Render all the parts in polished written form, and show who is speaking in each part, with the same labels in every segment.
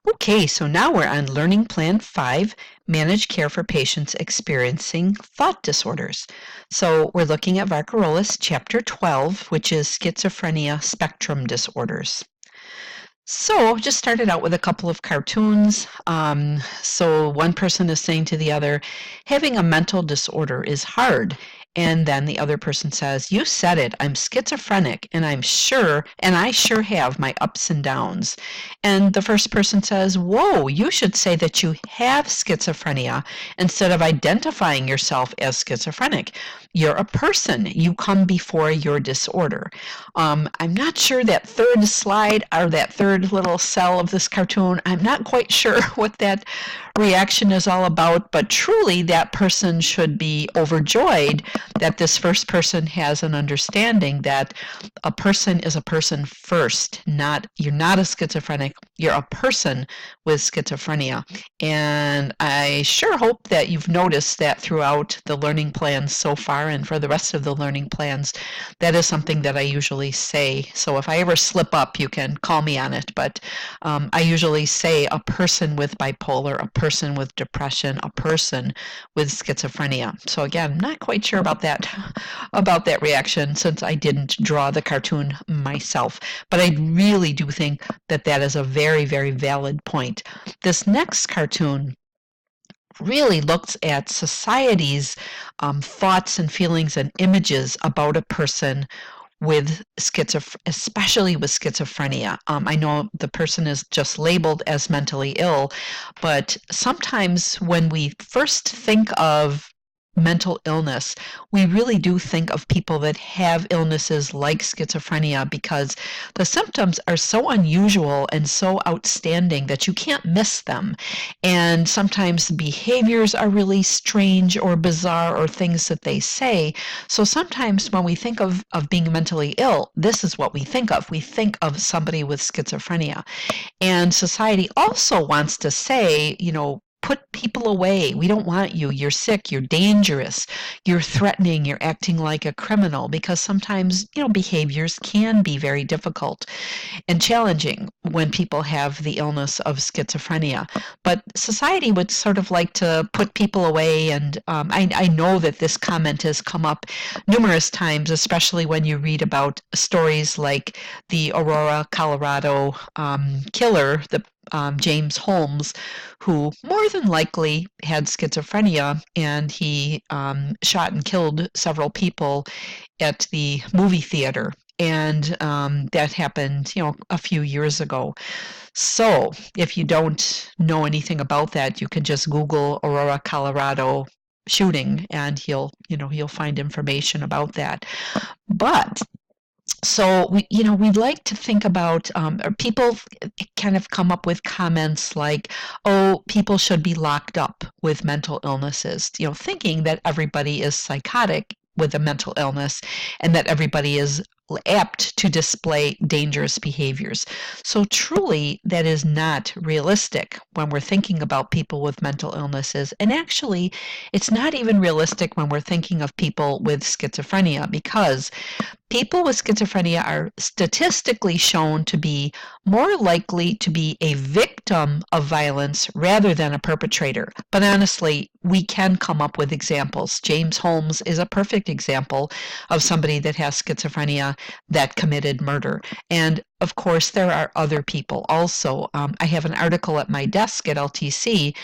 Speaker 1: Okay, so now we're on Learning Plan 5, Manage Care for Patients Experiencing Thought Disorders. So we're looking at Varkarola's Chapter 12, which is Schizophrenia Spectrum Disorders. So just started out with a couple of cartoons. So one person is saying to the other, having a mental disorder is hard. And then the other person says, you said it, I'm schizophrenic, and I sure have my ups and downs. And the first person says, whoa, you should say that you have schizophrenia instead of identifying yourself as schizophrenic. You're a person. You come before your disorder. I'm not sure that third slide or that third little cell of this cartoon, I'm not quite sure what that reaction is all about, but truly that person should be overjoyed that this first person has an understanding that a person is a person first. You're not a schizophrenic, you're a person with schizophrenia. And I sure hope that you've noticed that throughout the learning plans so far and for the rest of the learning plans, that is something that I usually say. So if I ever slip up, you can call me on it. But I usually say a person with bipolar, a person with depression, a person with schizophrenia. So again, not quite sure about that reaction since I didn't draw the cartoon myself. But I really do think that that is a very, very valid point. This next cartoon really looks at society's thoughts and feelings and images about a person with especially with schizophrenia. I know the person is just labeled as mentally ill, but sometimes when we first think of mental illness, we really do think of people that have illnesses like schizophrenia because the symptoms are so unusual and so outstanding that you can't miss them. And sometimes behaviors are really strange or bizarre or things that they say. So sometimes when we think of being mentally ill, this is what we think of. We think of somebody with schizophrenia. And society also wants to say, put people away. We don't want you. You're sick. You're dangerous. You're threatening. You're acting like a criminal because sometimes, behaviors can be very difficult and challenging when people have the illness of schizophrenia. But society would sort of like to put people away. And I know that this comment has come up numerous times, especially when you read about stories like the Aurora, Colorado killer, the James Holmes, who more than likely had schizophrenia, and he shot and killed several people at the movie theater. And that happened, a few years ago. So if you don't know anything about that, you can just Google Aurora, Colorado shooting, and he'll find information about that. But so we'd like to think about, or people kind of come up with comments like, oh, people should be locked up with mental illnesses, thinking that everybody is psychotic with a mental illness and that everybody is apt to display dangerous behaviors. So truly, that is not realistic when we're thinking about people with mental illnesses. And actually, it's not even realistic when we're thinking of people with schizophrenia because people with schizophrenia are statistically shown to be more likely to be a victim of violence rather than a perpetrator. But honestly, we can come up with examples. James Holmes is a perfect example of somebody that has schizophrenia that committed murder. And of course, there are other people also. I have an article at my desk at LTC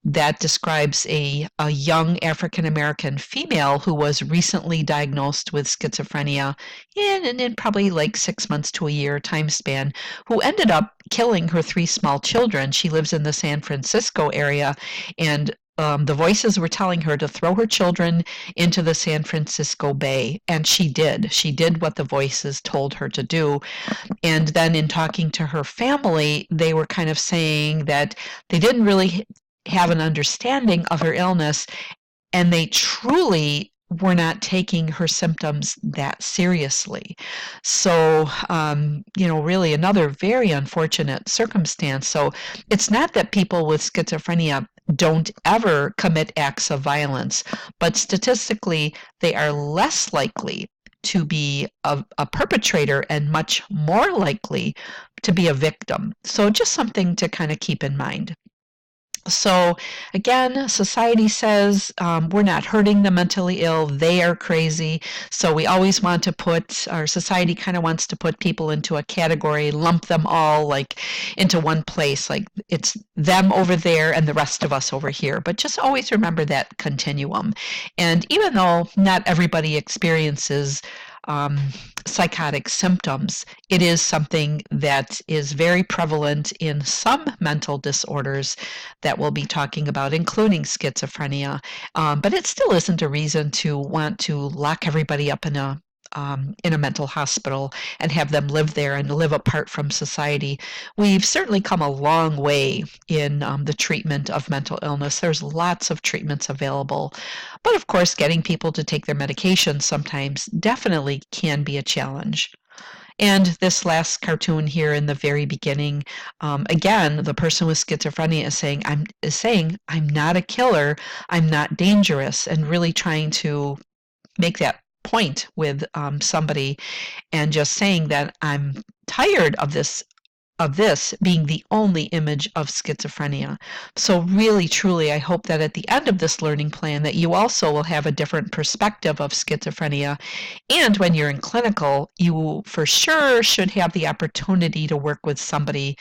Speaker 1: that describes a young African-American female who was recently diagnosed with schizophrenia in probably like 6 months to a year time span, who ended up killing her 3 small children. She lives in the San Francisco area, and the voices were telling her to throw her children into the San Francisco Bay, and she did. She did what the voices told her to do. And then in talking to her family, they were kind of saying that they didn't really have an understanding of her illness, and they truly were not taking her symptoms that seriously. So, really another very unfortunate circumstance. So it's not that people with schizophrenia don't ever commit acts of violence, but statistically, they are less likely to be a perpetrator and much more likely to be a victim. So just something to kind of keep in mind. So again, society says we're not hurting the mentally ill, they are crazy. So we always want to put, our society kind of wants to put people into a category, lump them all like into one place, like it's them over there and the rest of us over here. But just always remember that continuum. And even though not everybody experiences um, psychotic symptoms, it is something that is very prevalent in some mental disorders that we'll be talking about, including schizophrenia. But it still isn't a reason to want to lock everybody up in a mental hospital and have them live there and live apart from society. We've certainly come a long way in the treatment of mental illness. There's lots of treatments available. But of course, getting people to take their medications sometimes definitely can be a challenge. And this last cartoon here in the very beginning, again, the person with schizophrenia is saying, I'm not a killer, I'm not dangerous, and really trying to make that point with somebody and just saying that I'm tired of this being the only image of schizophrenia. So really, truly, I hope that at the end of this learning plan that you also will have a different perspective of schizophrenia. And when you're in clinical, you for sure should have the opportunity to work with somebody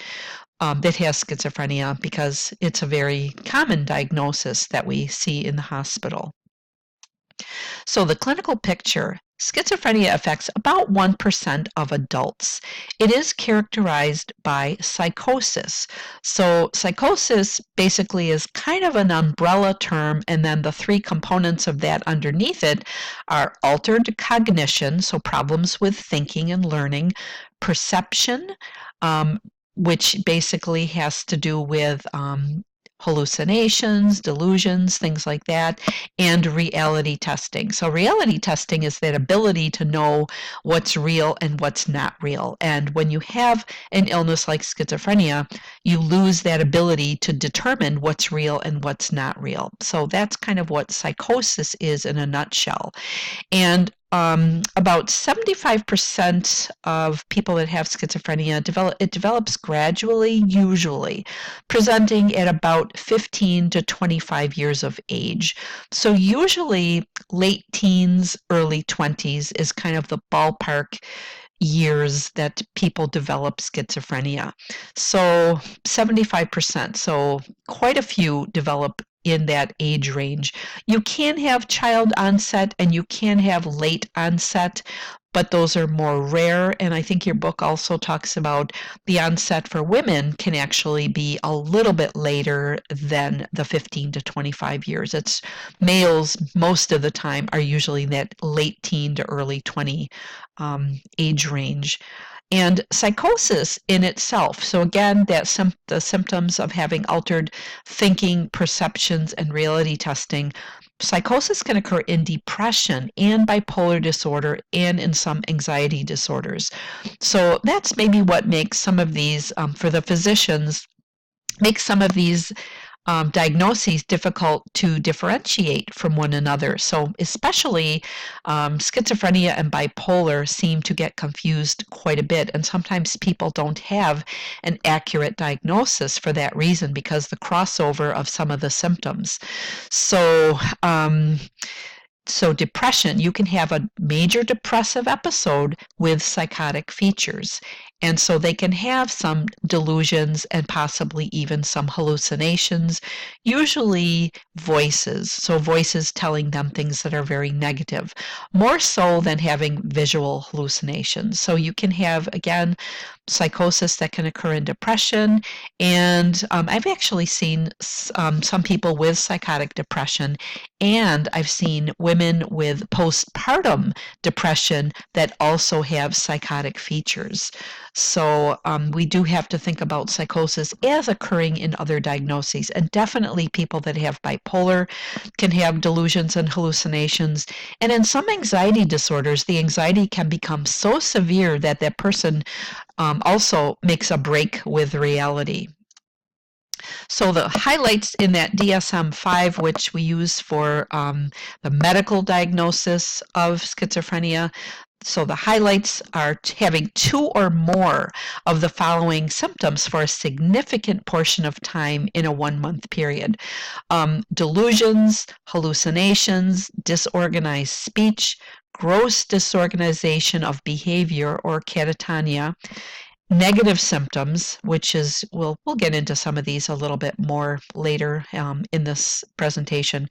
Speaker 1: that has schizophrenia because it's a very common diagnosis that we see in the hospital. So the clinical picture, schizophrenia affects about 1% of adults. It is characterized by psychosis. So psychosis basically is kind of an umbrella term, and then the three components of that underneath it are altered cognition, so problems with thinking and learning, perception, um, which basically has to do with hallucinations, delusions, things like that, and reality testing. So reality testing is that ability to know what's real and what's not real. And when you have an illness like schizophrenia, you lose that ability to determine what's real and what's not real. So that's kind of what psychosis is in a nutshell. And about 75% of people that have schizophrenia develops gradually, usually, presenting at about 15 to 25 years of age. So usually late teens, early 20s is kind of the ballpark years that people develop schizophrenia. So 75%, so quite a few develop in that age range. You can have child onset and you can have late onset, but those are more rare. And I think your book also talks about the onset for women can actually be a little bit later than the 15 to 25 years. It's males most of the time are usually in that late teen to early 20 age range. And psychosis in itself, so again, the symptoms of having altered thinking, perceptions, and reality testing, psychosis can occur in depression and bipolar disorder and in some anxiety disorders. So that's maybe what makes some of these, for the physicians, makes some of these diagnoses difficult to differentiate from one another. So especially schizophrenia and bipolar seem to get confused quite a bit, and sometimes people don't have an accurate diagnosis for that reason because the crossover of some of the symptoms. So so depression, you can have a major depressive episode with psychotic features. And so they can have some delusions and possibly even some hallucinations, usually voices. So voices telling them things that are very negative, more so than having visual hallucinations. So you can have, again, psychosis that can occur in depression. And I've actually seen some people with psychotic depression, and I've seen women with postpartum depression that also have psychotic features. So we do have to think about psychosis as occurring in other diagnoses. And definitely people that have bipolar can have delusions and hallucinations. And in some anxiety disorders, the anxiety can become so severe that that person also makes a break with reality. So the highlights in that DSM-5, which we use for the medical diagnosis of schizophrenia, So the highlights are having 2 or more of the following symptoms for a significant portion of time in a 1-month period. Delusions, hallucinations, disorganized speech, gross disorganization of behavior or catatonia, negative symptoms, which is we'll get into some of these a little bit more later in this presentation.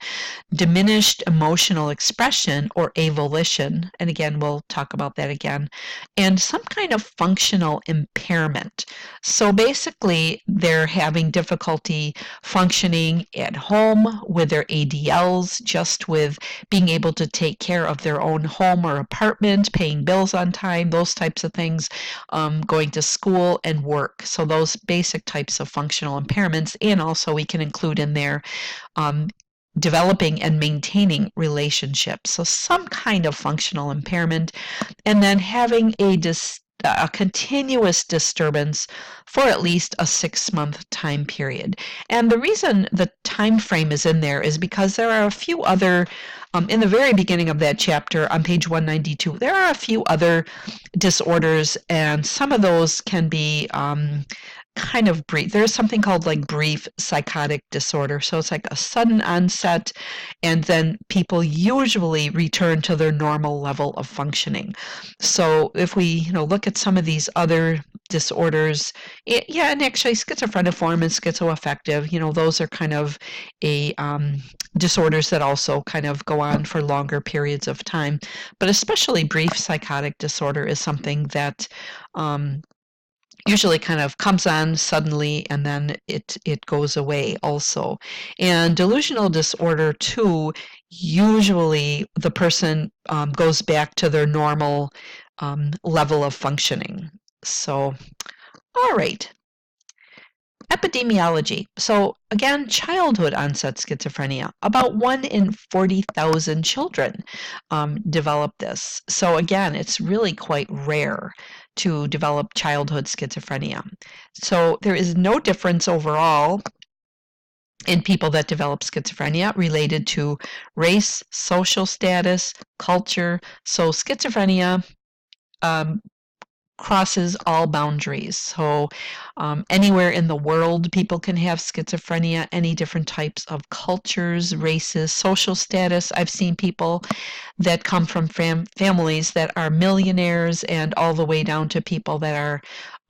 Speaker 1: Diminished emotional expression or avolition, and again we'll talk about that again, and some kind of functional impairment. So basically they're having difficulty functioning at home with their ADLs, just with being able to take care of their own home or apartment, paying bills on time, those types of things, going to school and work. So those basic types of functional impairments, and also we can include in there developing and maintaining relationships. So some kind of functional impairment, and then having a continuous disturbance for at least a 6-month time period. And the reason the time frame is in there is because there are a few other, in the very beginning of that chapter on page 192, there are a few other disorders, and some of those can be kind of brief. There's something called like brief psychotic disorder. So it's like a sudden onset, and then people usually return to their normal level of functioning. So if we look at some of these other disorders, and actually schizophreniform and schizoaffective, those are kind of a disorders that also kind of go on for longer periods of time. But especially brief psychotic disorder is something that usually kind of comes on suddenly and then it goes away also. And delusional disorder too, usually the person goes back to their normal level of functioning. So, all right. Epidemiology. So again, childhood onset schizophrenia. About 1 in 40,000 children develop this. So again, it's really quite rare to develop childhood schizophrenia. So there is no difference overall in people that develop schizophrenia related to race, social status, culture. So schizophrenia crosses all boundaries. So anywhere in the world, people can have schizophrenia, any different types of cultures, races, social status. I've seen people that come from families that are millionaires, and all the way down to people that are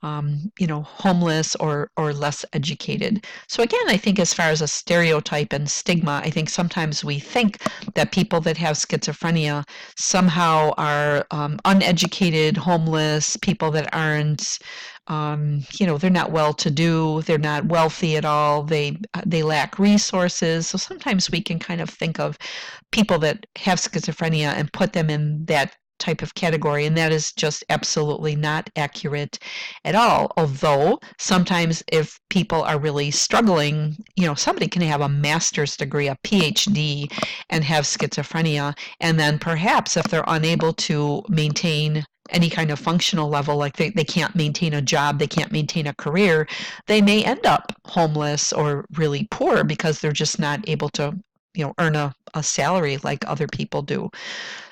Speaker 1: homeless or less educated. So again, I think as far as a stereotype and stigma, I think sometimes we think that people that have schizophrenia somehow are uneducated, homeless, people that aren't, they're not well-to-do, they're not wealthy at all, they lack resources. So sometimes we can kind of think of people that have schizophrenia and put them in that type of category, and that is just absolutely not accurate at all. Although sometimes if people are really struggling, somebody can have a master's degree, a PhD, and have schizophrenia, and then perhaps if they're unable to maintain any kind of functional level, like they can't maintain a job, they can't maintain a career, they may end up homeless or really poor because they're just not able to earn a salary like other people do.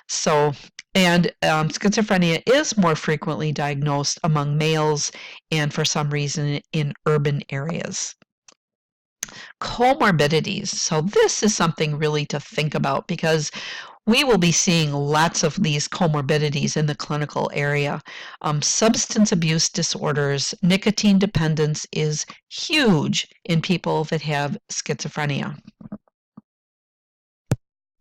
Speaker 1: So, and schizophrenia is more frequently diagnosed among males and for some reason in urban areas. Comorbidities. So this is something really to think about, because we will be seeing lots of these comorbidities in the clinical area. Substance abuse disorders, nicotine dependence is huge in people that have schizophrenia.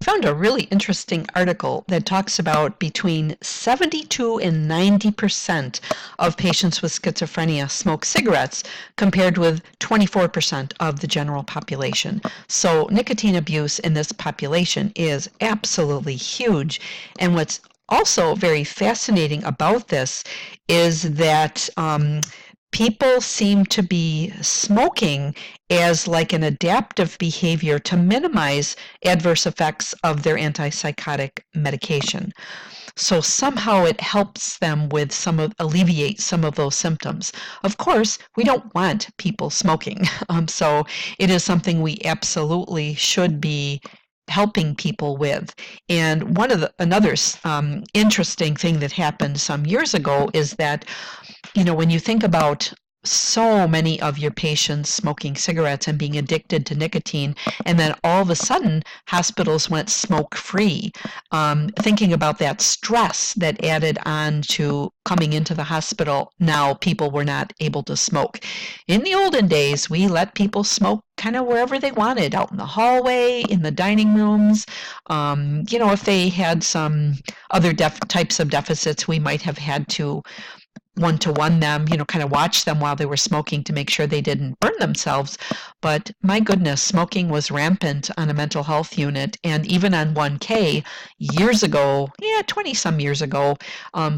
Speaker 1: I found a really interesting article that talks about between 72 and 90% of patients with schizophrenia smoke cigarettes, compared with 24% of the general population. So nicotine abuse in this population is absolutely huge. And what's also very fascinating about this is that people seem to be smoking as like an adaptive behavior to minimize adverse effects of their antipsychotic medication. So somehow it helps them with alleviate some of those symptoms. Of course, we don't want people smoking. So it is something we absolutely should be helping people with. And another interesting thing that happened some years ago is that, when you think about so many of your patients smoking cigarettes and being addicted to nicotine, and then all of a sudden hospitals went smoke free. Thinking about that stress that added on to coming into the hospital, now people were not able to smoke. In the olden days, we let people smoke kind of wherever they wanted, out in the hallway, in the dining rooms. If they had some other types of deficits, we might have had to one-to-one them, kind of watch them while they were smoking to make sure they didn't burn themselves. But my goodness, smoking was rampant on a mental health unit. And even on 1K years ago, 20 some years ago,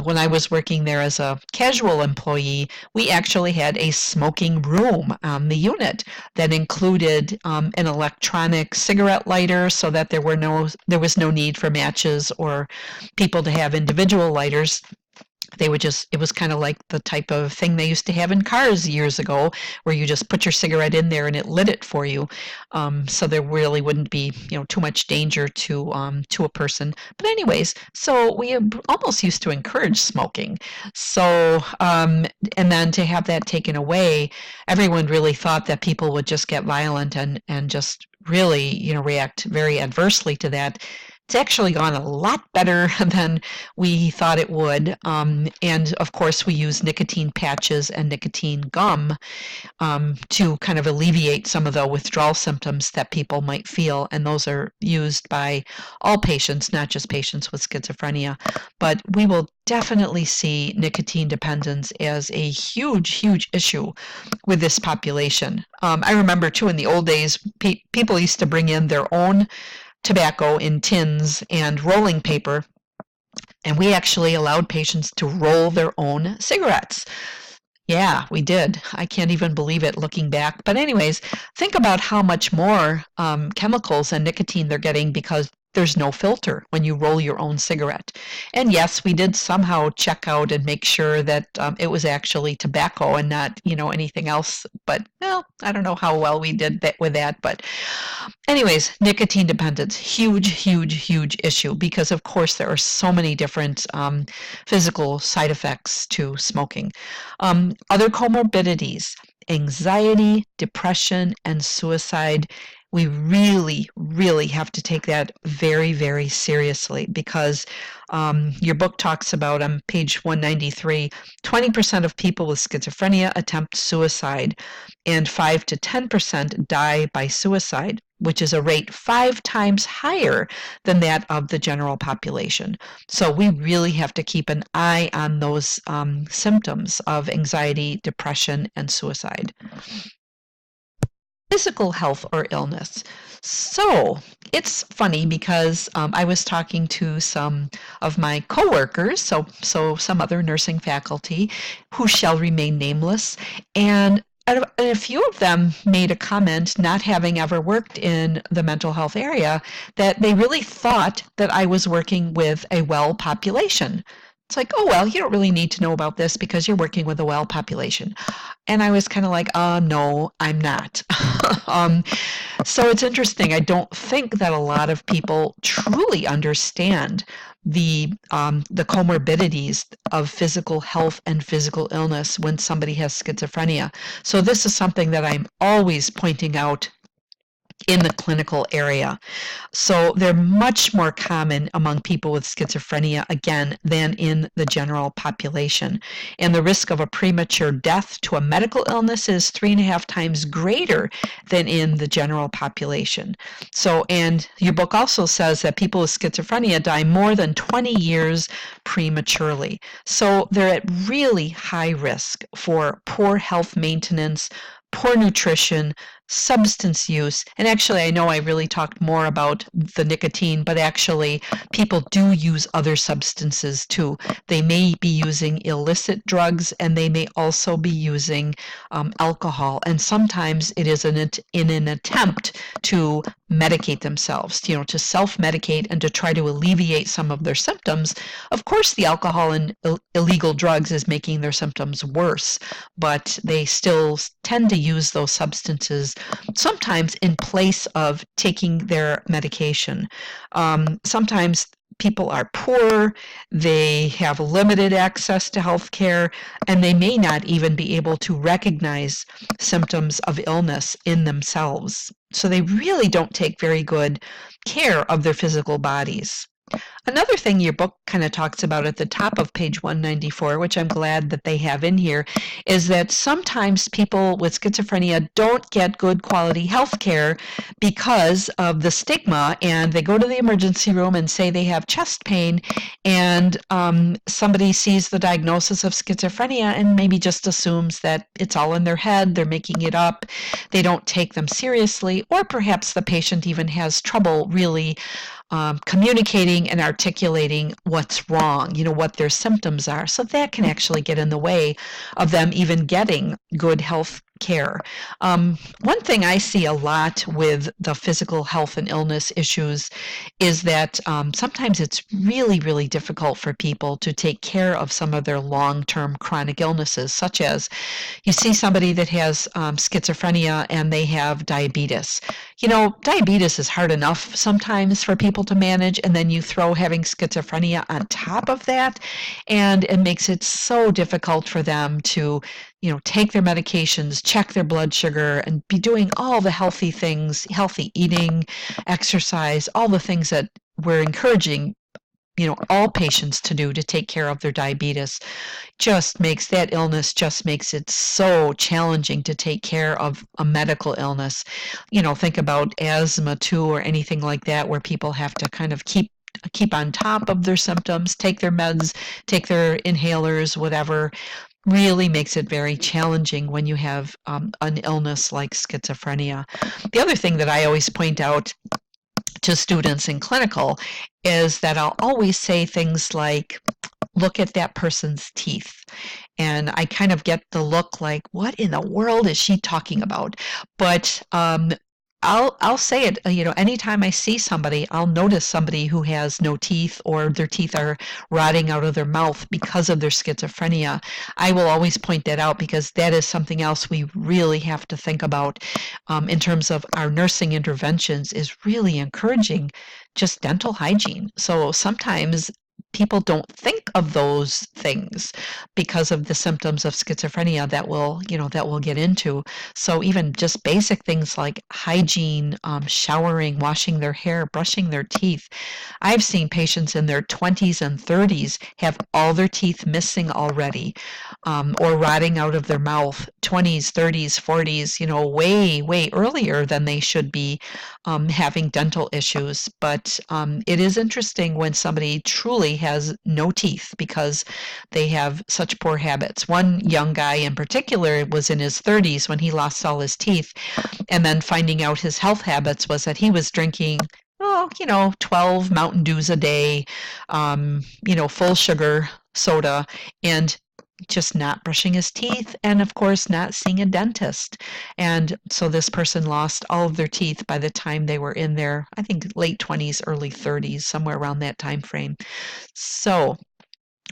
Speaker 1: when I was working there as a casual employee, we actually had a smoking room on the unit that included an electronic cigarette lighter, so that there was no need for matches or people to have individual lighters. It was kind of like the type of thing they used to have in cars years ago, where you just put your cigarette in there and it lit it for you. So there really wouldn't be, too much danger to a person. But anyways, so we almost used to encourage smoking. So, and then to have that taken away, everyone really thought that people would just get violent and just really, react very adversely to that. It's actually gone a lot better than we thought it would. And of course, we use nicotine patches and nicotine gum to kind of alleviate some of the withdrawal symptoms that people might feel. And those are used by all patients, not just patients with schizophrenia. But we will definitely see nicotine dependence as a huge, huge issue with this population. I remember, too, in the old days, people used to bring in their own tobacco in tins and rolling paper, and we actually allowed patients to roll their own cigarettes. Yeah, we did. I can't even believe it looking back. But anyways, think about how much more chemicals and nicotine they're getting because there's no filter when you roll your own cigarette. And yes, we did somehow check out and make sure that it was actually tobacco and not, anything else. But, well, I don't know how well we did that with that. But anyways, nicotine dependence, huge, huge, huge issue because, of course, there are so many different physical side effects to smoking. Other comorbidities, anxiety, depression, and suicide. We really, really have to take that very, very seriously because your book talks about, on page 193, 20% of people with schizophrenia attempt suicide and 5 to 10% die by suicide, which is a rate 5 times higher than that of the general population. So we really have to keep an eye on those symptoms of anxiety, depression, and suicide. Physical health or illness. So it's funny because I was talking to some of my coworkers, so some other nursing faculty who shall remain nameless, and a few of them made a comment, not having ever worked in the mental health area, that they really thought that I was working with a well population. It's like, oh, well, you don't really need to know about this because you're working with a well population. And I was kind of like, no, I'm not. So it's interesting. I don't think that a lot of people truly understand the comorbidities of physical health and physical illness when somebody has schizophrenia. So this is something that I'm always pointing out in the clinical area. So they're much more common among people with schizophrenia, again, than in the general population. And the risk of a premature death to a medical illness is 3.5 times greater than in the general population. So, and your book also says that people with schizophrenia die more than 20 years prematurely. So they're at really high risk for poor health maintenance, poor nutrition, substance use. And actually, I know I really talked more about the nicotine, but actually people do use other substances too. They may be using illicit drugs, and they may also be using alcohol. And sometimes it is in an attempt to medicate themselves, to self-medicate and to try to alleviate some of their symptoms. Of course, the alcohol and illegal drugs is making their symptoms worse, but they still tend to use those substances things, sometimes in place of taking their medication. Sometimes people are poor, they have limited access to health care, and they may not even be able to recognize symptoms of illness in themselves. So they really don't take very good care of their physical bodies. Another thing your book kind of talks about at the top of page 194, which I'm glad that they have in here, is that sometimes people with schizophrenia don't get good quality health care because of the stigma, and they go to the emergency room and say they have chest pain, and somebody sees the diagnosis of schizophrenia and maybe just assumes that it's all in their head, they're making it up, they don't take them seriously, or perhaps the patient even has trouble really communicating and articulating what's wrong, what their symptoms are. So that can actually get in the way of them even getting good health care. One thing I see a lot with the physical health and illness issues is that sometimes it's really, really difficult for people to take care of some of their long-term chronic illnesses, such as you see somebody that has schizophrenia and they have diabetes. Diabetes is hard enough sometimes for people to manage, and then you throw having schizophrenia on top of that, and it makes it so difficult for them to take their medications, check their blood sugar, and be doing all the healthy things, healthy eating, exercise, all the things that we're encouraging all patients to do to take care of their diabetes. That illness makes it so challenging to take care of a medical illness. Think about asthma too, or anything like that, where people have to kind of keep on top of their symptoms, take their meds, take their inhalers, whatever. Really makes it very challenging when you have an illness like schizophrenia. The other thing that I always point out to students in clinical is that I'll always say things like, look at that person's teeth. And I kind of get the look like, what in the world is she talking about? But I'll say it, anytime I see somebody, I'll notice somebody who has no teeth or their teeth are rotting out of their mouth because of their schizophrenia. I will always point that out because that is something else we really have to think about in terms of our nursing interventions, is really encouraging just dental hygiene. So sometimes people don't think of those things because of the symptoms of schizophrenia that we'll get into. So even just basic things like hygiene, showering, washing their hair, brushing their teeth. I've seen patients in their 20s and 30s have all their teeth missing already, or rotting out of their mouth, 20s, 30s, 40s, way, way earlier than they should be having dental issues. But it is interesting when somebody truly has no teeth because they have such poor habits. One young guy in particular was in his 30s when he lost all his teeth, and then finding out his health habits was that he was drinking 12 Mountain Dews a day, full sugar soda, and just not brushing his teeth, and of course not seeing a dentist. And so this person lost all of their teeth by the time they were in their, I think, late 20s, early 30s, somewhere around that time frame. So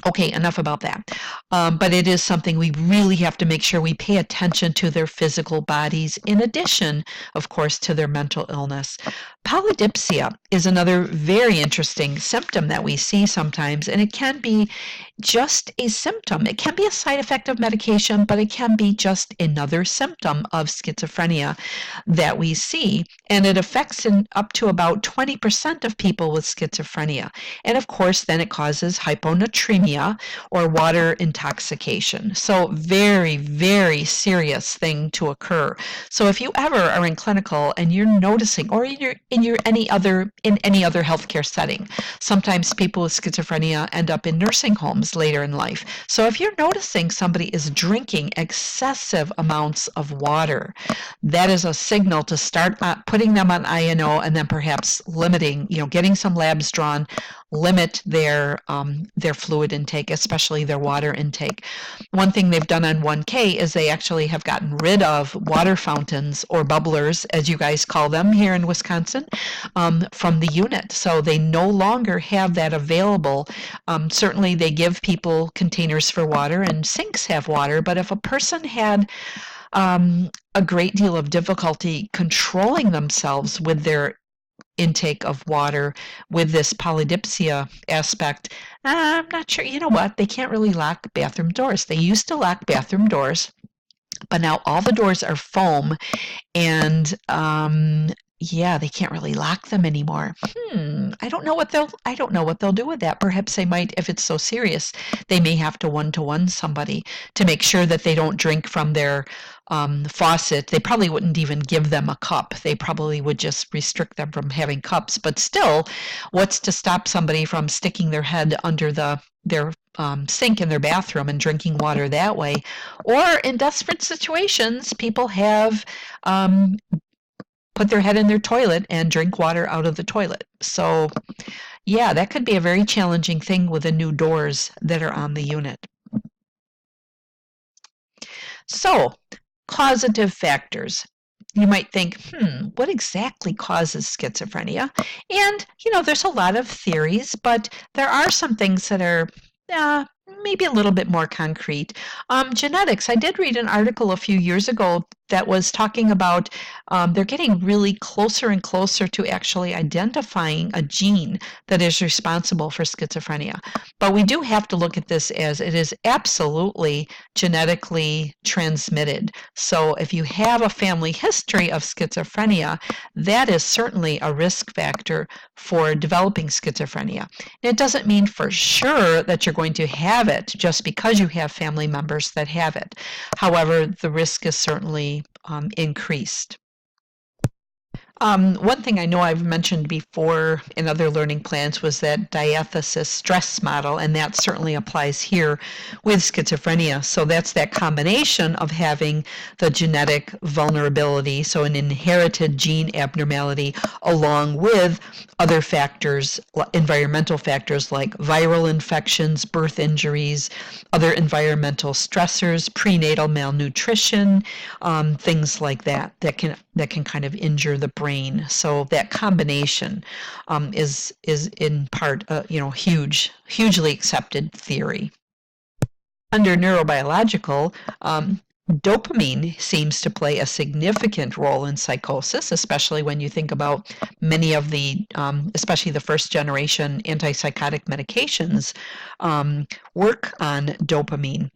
Speaker 1: okay, enough about that. But it is something we really have to make sure we pay attention to their physical bodies, in addition, of course, to their mental illness. Polydipsia is another very interesting symptom that we see sometimes, and it can be just a symptom. It can be a side effect of medication, but it can be just another symptom of schizophrenia that we see, and it affects up to about 20% of people with schizophrenia. And of course, then it causes hyponatremia or water intoxication. So very, very serious thing to occur. So if you ever are in clinical and you're noticing, or in any other healthcare setting, sometimes people with schizophrenia end up in nursing homes later in life. So if you're noticing somebody is drinking excessive amounts of water, that is a signal to start putting them on INO, and then perhaps limiting, getting some labs drawn, limit their fluid intake, especially their water intake. One thing they've done on 1K is they actually have gotten rid of water fountains, or bubblers, as you guys call them here in Wisconsin, from the unit. So they no longer have that available. Certainly they give people containers for water, and sinks have water, but if a person had a great deal of difficulty controlling themselves with their intake of water with this polydipsia aspect. I'm not sure. You know what? They can't really lock bathroom doors. They used to lock bathroom doors, but now all the doors are foam, and yeah, they can't really lock them anymore. I don't know what they'll do with that. Perhaps they might, if it's so serious, they may have to one-to-one somebody to make sure that they don't drink from their faucet. They probably wouldn't even give them a cup. They probably would just restrict them from having cups. But still, what's to stop somebody from sticking their head under their sink in their bathroom and drinking water that way? Or in desperate situations, people have put their head in their toilet and drink water out of the toilet. So, yeah, that could be a very challenging thing with the new doors that are on the unit. So, causative factors. You might think, what exactly causes schizophrenia? And, there's a lot of theories, but there are some things that are maybe a little bit more concrete. Genetics. I did read an article a few years ago that was talking about they're getting really closer and closer to actually identifying a gene that is responsible for schizophrenia. But we do have to look at this as it is absolutely genetically transmitted. So if you have a family history of schizophrenia, that is certainly a risk factor for developing schizophrenia. It doesn't mean for sure that you're going to have it just because you have family members that have it. However, the risk is certainly increased. One thing I know I've mentioned before in other learning plans was that diathesis stress model, and that certainly applies here with schizophrenia. So that's that combination of having the genetic vulnerability, so an inherited gene abnormality, along with other factors, environmental factors like viral infections, birth injuries, other environmental stressors, prenatal malnutrition, things like that can kind of injure the brain. So that combination is in part hugely accepted theory. Under neurobiological, dopamine seems to play a significant role in psychosis, especially when you think about many of the, especially the first generation antipsychotic medications work on dopamine.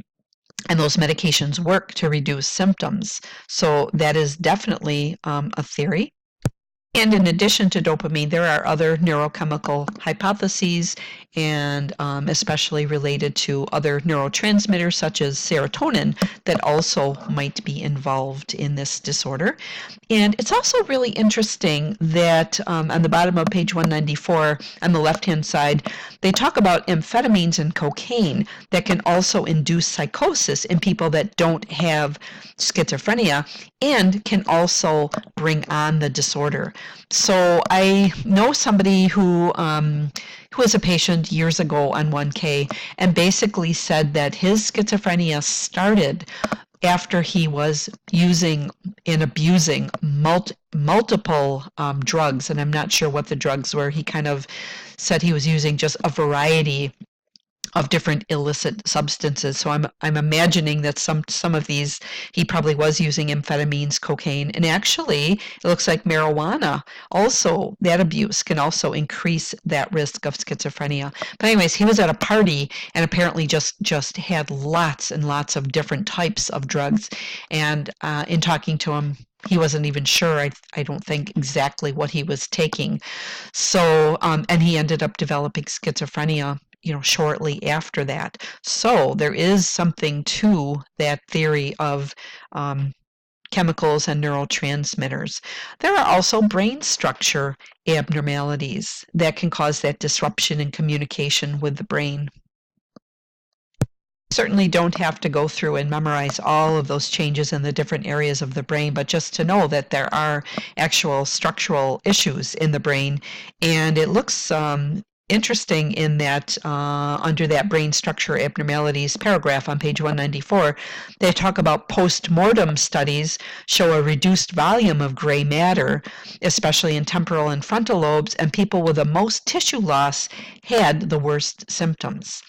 Speaker 1: And those medications work to reduce symptoms. So that is definitely a theory. And in addition to dopamine, there are other neurochemical hypotheses, and especially related to other neurotransmitters such as serotonin that also might be involved in this disorder. And it's also really interesting that on the bottom of page 194, on the left-hand side, they talk about amphetamines and cocaine that can also induce psychosis in people that don't have schizophrenia and can also bring on the disorder. So I know somebody who was a patient years ago on 1K and basically said that his schizophrenia started after he was using and abusing multiple drugs, and I'm not sure what the drugs were. He kind of said he was using just a variety of different illicit substances. So I'm imagining that some of these he probably was using amphetamines, cocaine, and actually it looks like marijuana also, that abuse can also increase that risk of schizophrenia. But anyways, he was at a party and apparently just had lots and lots of different types of drugs. And in talking to him, he wasn't even sure, I don't think, exactly what he was taking. So, and he ended up developing schizophrenia shortly after that. So there is something to that theory of chemicals and neurotransmitters. There are also brain structure abnormalities that can cause that disruption in communication with the brain. Certainly don't have to go through and memorize all of those changes in the different areas of the brain, but just to know that there are actual structural issues in the brain. And it looks interesting in that under that brain structure abnormalities paragraph on page 194, they talk about post-mortem studies show a reduced volume of gray matter, especially in temporal and frontal lobes, and people with the most tissue loss had the worst symptoms.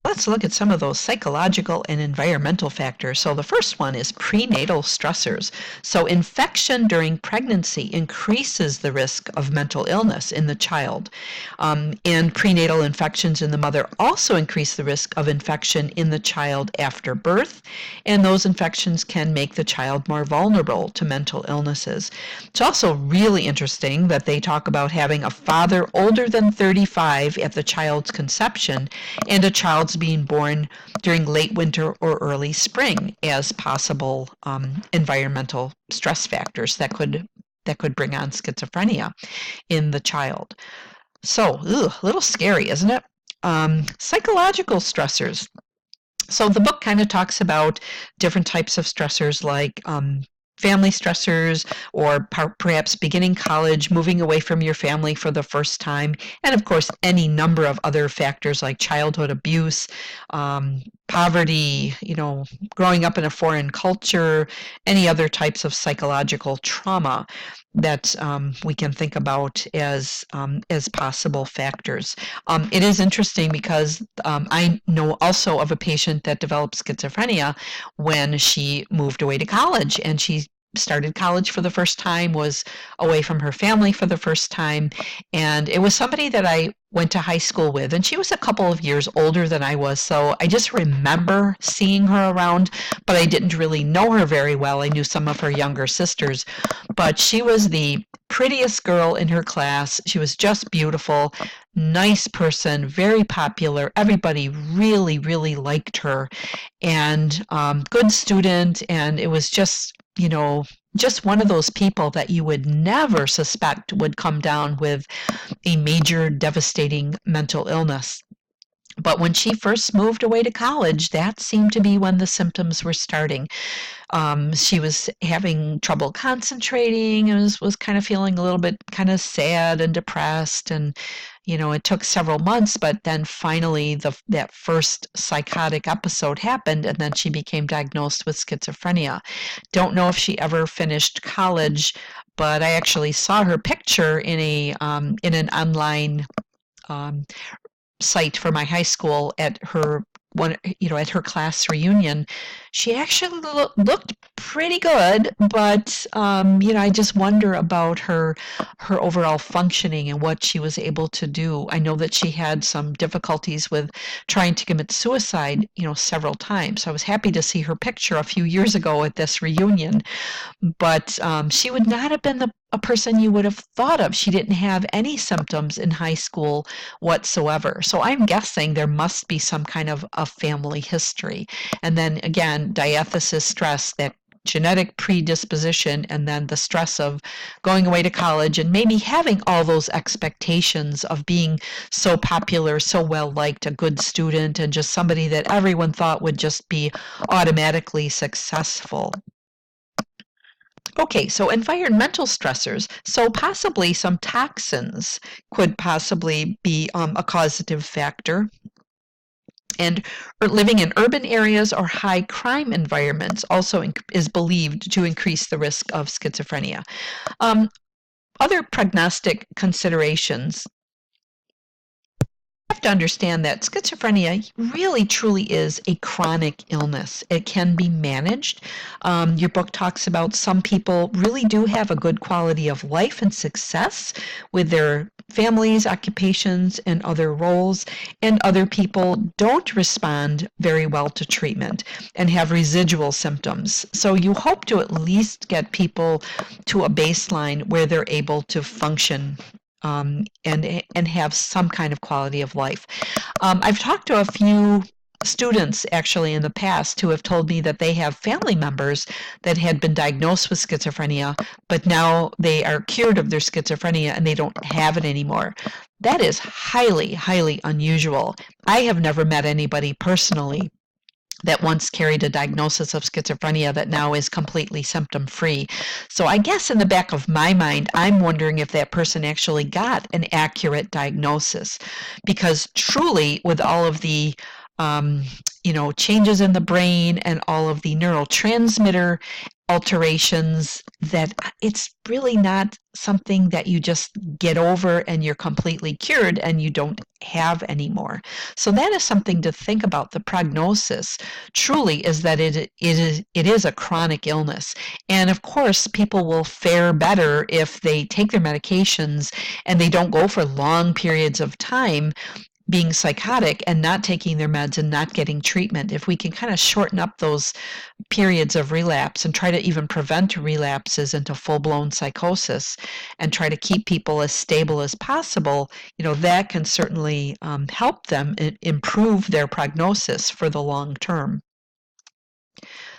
Speaker 1: Let's look at some of those psychological and environmental factors. So the first one is prenatal stressors. So infection during pregnancy increases the risk of mental illness in the child. And prenatal infections in the mother also increase the risk of infection in the child after birth. And those infections can make the child more vulnerable to mental illnesses. It's also really interesting that they talk about having a father older than 35 at the child's conception and a child's being born during late winter or early spring as possible environmental stress factors that could bring on schizophrenia in the child. So, a little scary, isn't it? Psychological stressors. So the book kind of talks about different types of stressors like family stressors or perhaps beginning college, moving away from your family for the first time, and of course any number of other factors like childhood abuse, poverty, growing up in a foreign culture, any other types of psychological trauma that we can think about as possible factors. It is interesting because I know also of a patient that developed schizophrenia when she moved away to college, and she started college for the first time, was away from her family for the first time, and it was somebody that I went to high school with, and she was a couple of years older than I was, so I just remember seeing her around, but I didn't really know her very well. I knew some of her younger sisters, but she was the prettiest girl in her class. She was just beautiful, nice person, very popular. Everybody really, really liked her, and good student, and it was just just one of those people that you would never suspect would come down with a major devastating mental illness. But when she first moved away to college, that seemed to be when the symptoms were starting. She was having trouble concentrating and was kind of feeling a little bit kind of sad and depressed. And, it took several months, but then finally that first psychotic episode happened, and then she became diagnosed with schizophrenia. Don't know if she ever finished college, but I actually saw her picture in an online site for my high school at her at her class reunion. She actually looked pretty good, but I just wonder about her overall functioning and what she was able to do. I know that she had some difficulties with trying to commit suicide, several times. I was happy to see her picture a few years ago at this reunion, but she would not have been a person you would have thought of. She didn't have any symptoms in high school whatsoever. So I'm guessing there must be some kind of a family history. And then again, diathesis stress, that genetic predisposition, and then the stress of going away to college and maybe having all those expectations of being so popular, so well liked, a good student, and just somebody that everyone thought would just be automatically successful. Okay, so environmental stressors. So possibly some toxins could possibly be a causative factor. And living in urban areas or high crime environments also is believed to increase the risk of schizophrenia. Other prognostic considerations have to understand that schizophrenia really truly is a chronic illness. It can be managed. Your book talks about some people really do have a good quality of life and success with their families, occupations, and other roles, and other people don't respond very well to treatment and have residual symptoms. So you hope to at least get people to a baseline where they're able to function and have some kind of quality of life. I've talked to a few students actually in the past who have told me that they have family members that had been diagnosed with schizophrenia, but now they are cured of their schizophrenia and they don't have it anymore. That is highly, highly unusual. I have never met anybody personally that once carried a diagnosis of schizophrenia that now is completely symptom-free. So I guess in the back of my mind, I'm wondering if that person actually got an accurate diagnosis, because truly with all of the changes in the brain and all of the neurotransmitter alterations, that it's really not something that you just get over and you're completely cured and you don't have anymore. So that is something to think about. The prognosis truly is that it is a chronic illness. And of course, people will fare better if they take their medications and they don't go for long periods of time being psychotic and not taking their meds and not getting treatment. If we can kind of shorten up those periods of relapse and try to even prevent relapses into full-blown psychosis and try to keep people as stable as possible, that can certainly help them improve their prognosis for the long term.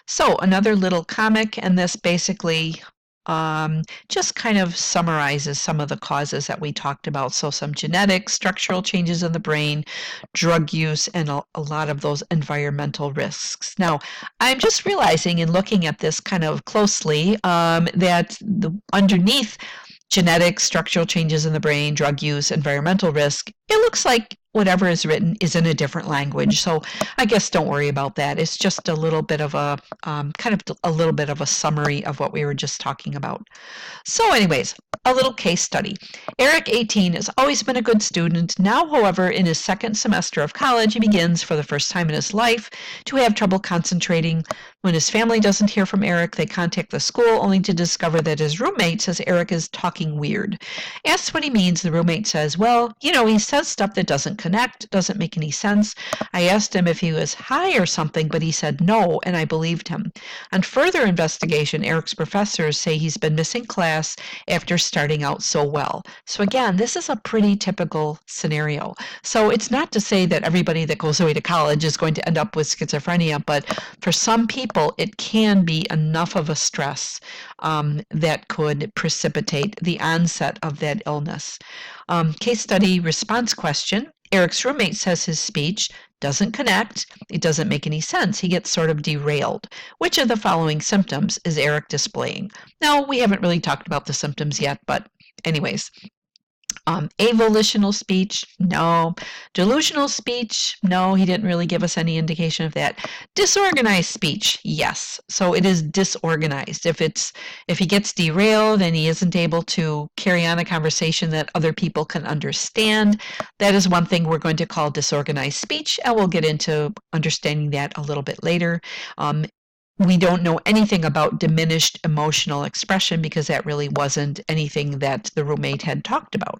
Speaker 1: So another little comic, and this basically just kind of summarizes some of the causes that we talked about. So some genetic, structural changes in the brain, drug use, and a lot of those environmental risks. Now, I'm just realizing in looking at this kind of closely that underneath genetic, structural changes in the brain, drug use, environmental risk, it looks like whatever is written is in a different language. So I guess don't worry about that. It's just a little bit of a little bit of a summary of what we were just talking about. So anyways, a little case study. Eric, 18, has always been a good student. Now, however, in his second semester of college, he begins for the first time in his life to have trouble concentrating. When his family doesn't hear from Eric, they contact the school only to discover that his roommate says Eric is talking weird. Asks what he means, the roommate says, well, he says stuff that doesn't connect, doesn't make any sense. I asked him if he was high or something, but he said no, and I believed him. On further investigation, Eric's professors say he's been missing class after starting out so well. So again, this is a pretty typical scenario. So it's not to say that everybody that goes away to college is going to end up with schizophrenia, but for some people, it can be enough of a stress that could precipitate the onset of that illness. Case study response question. Eric's roommate says his speech doesn't connect. It doesn't make any sense. He gets sort of derailed. Which of the following symptoms is Eric displaying? Now, we haven't really talked about the symptoms yet, but anyways. Avolitional speech, no. Delusional speech, no. He didn't really give us any indication of that. Disorganized speech, yes. So it is disorganized. If he gets derailed and he isn't able to carry on a conversation that other people can understand, that is one thing we're going to call disorganized speech, and we'll get into understanding that a little bit later. We don't know anything about diminished emotional expression because that really wasn't anything that the roommate had talked about.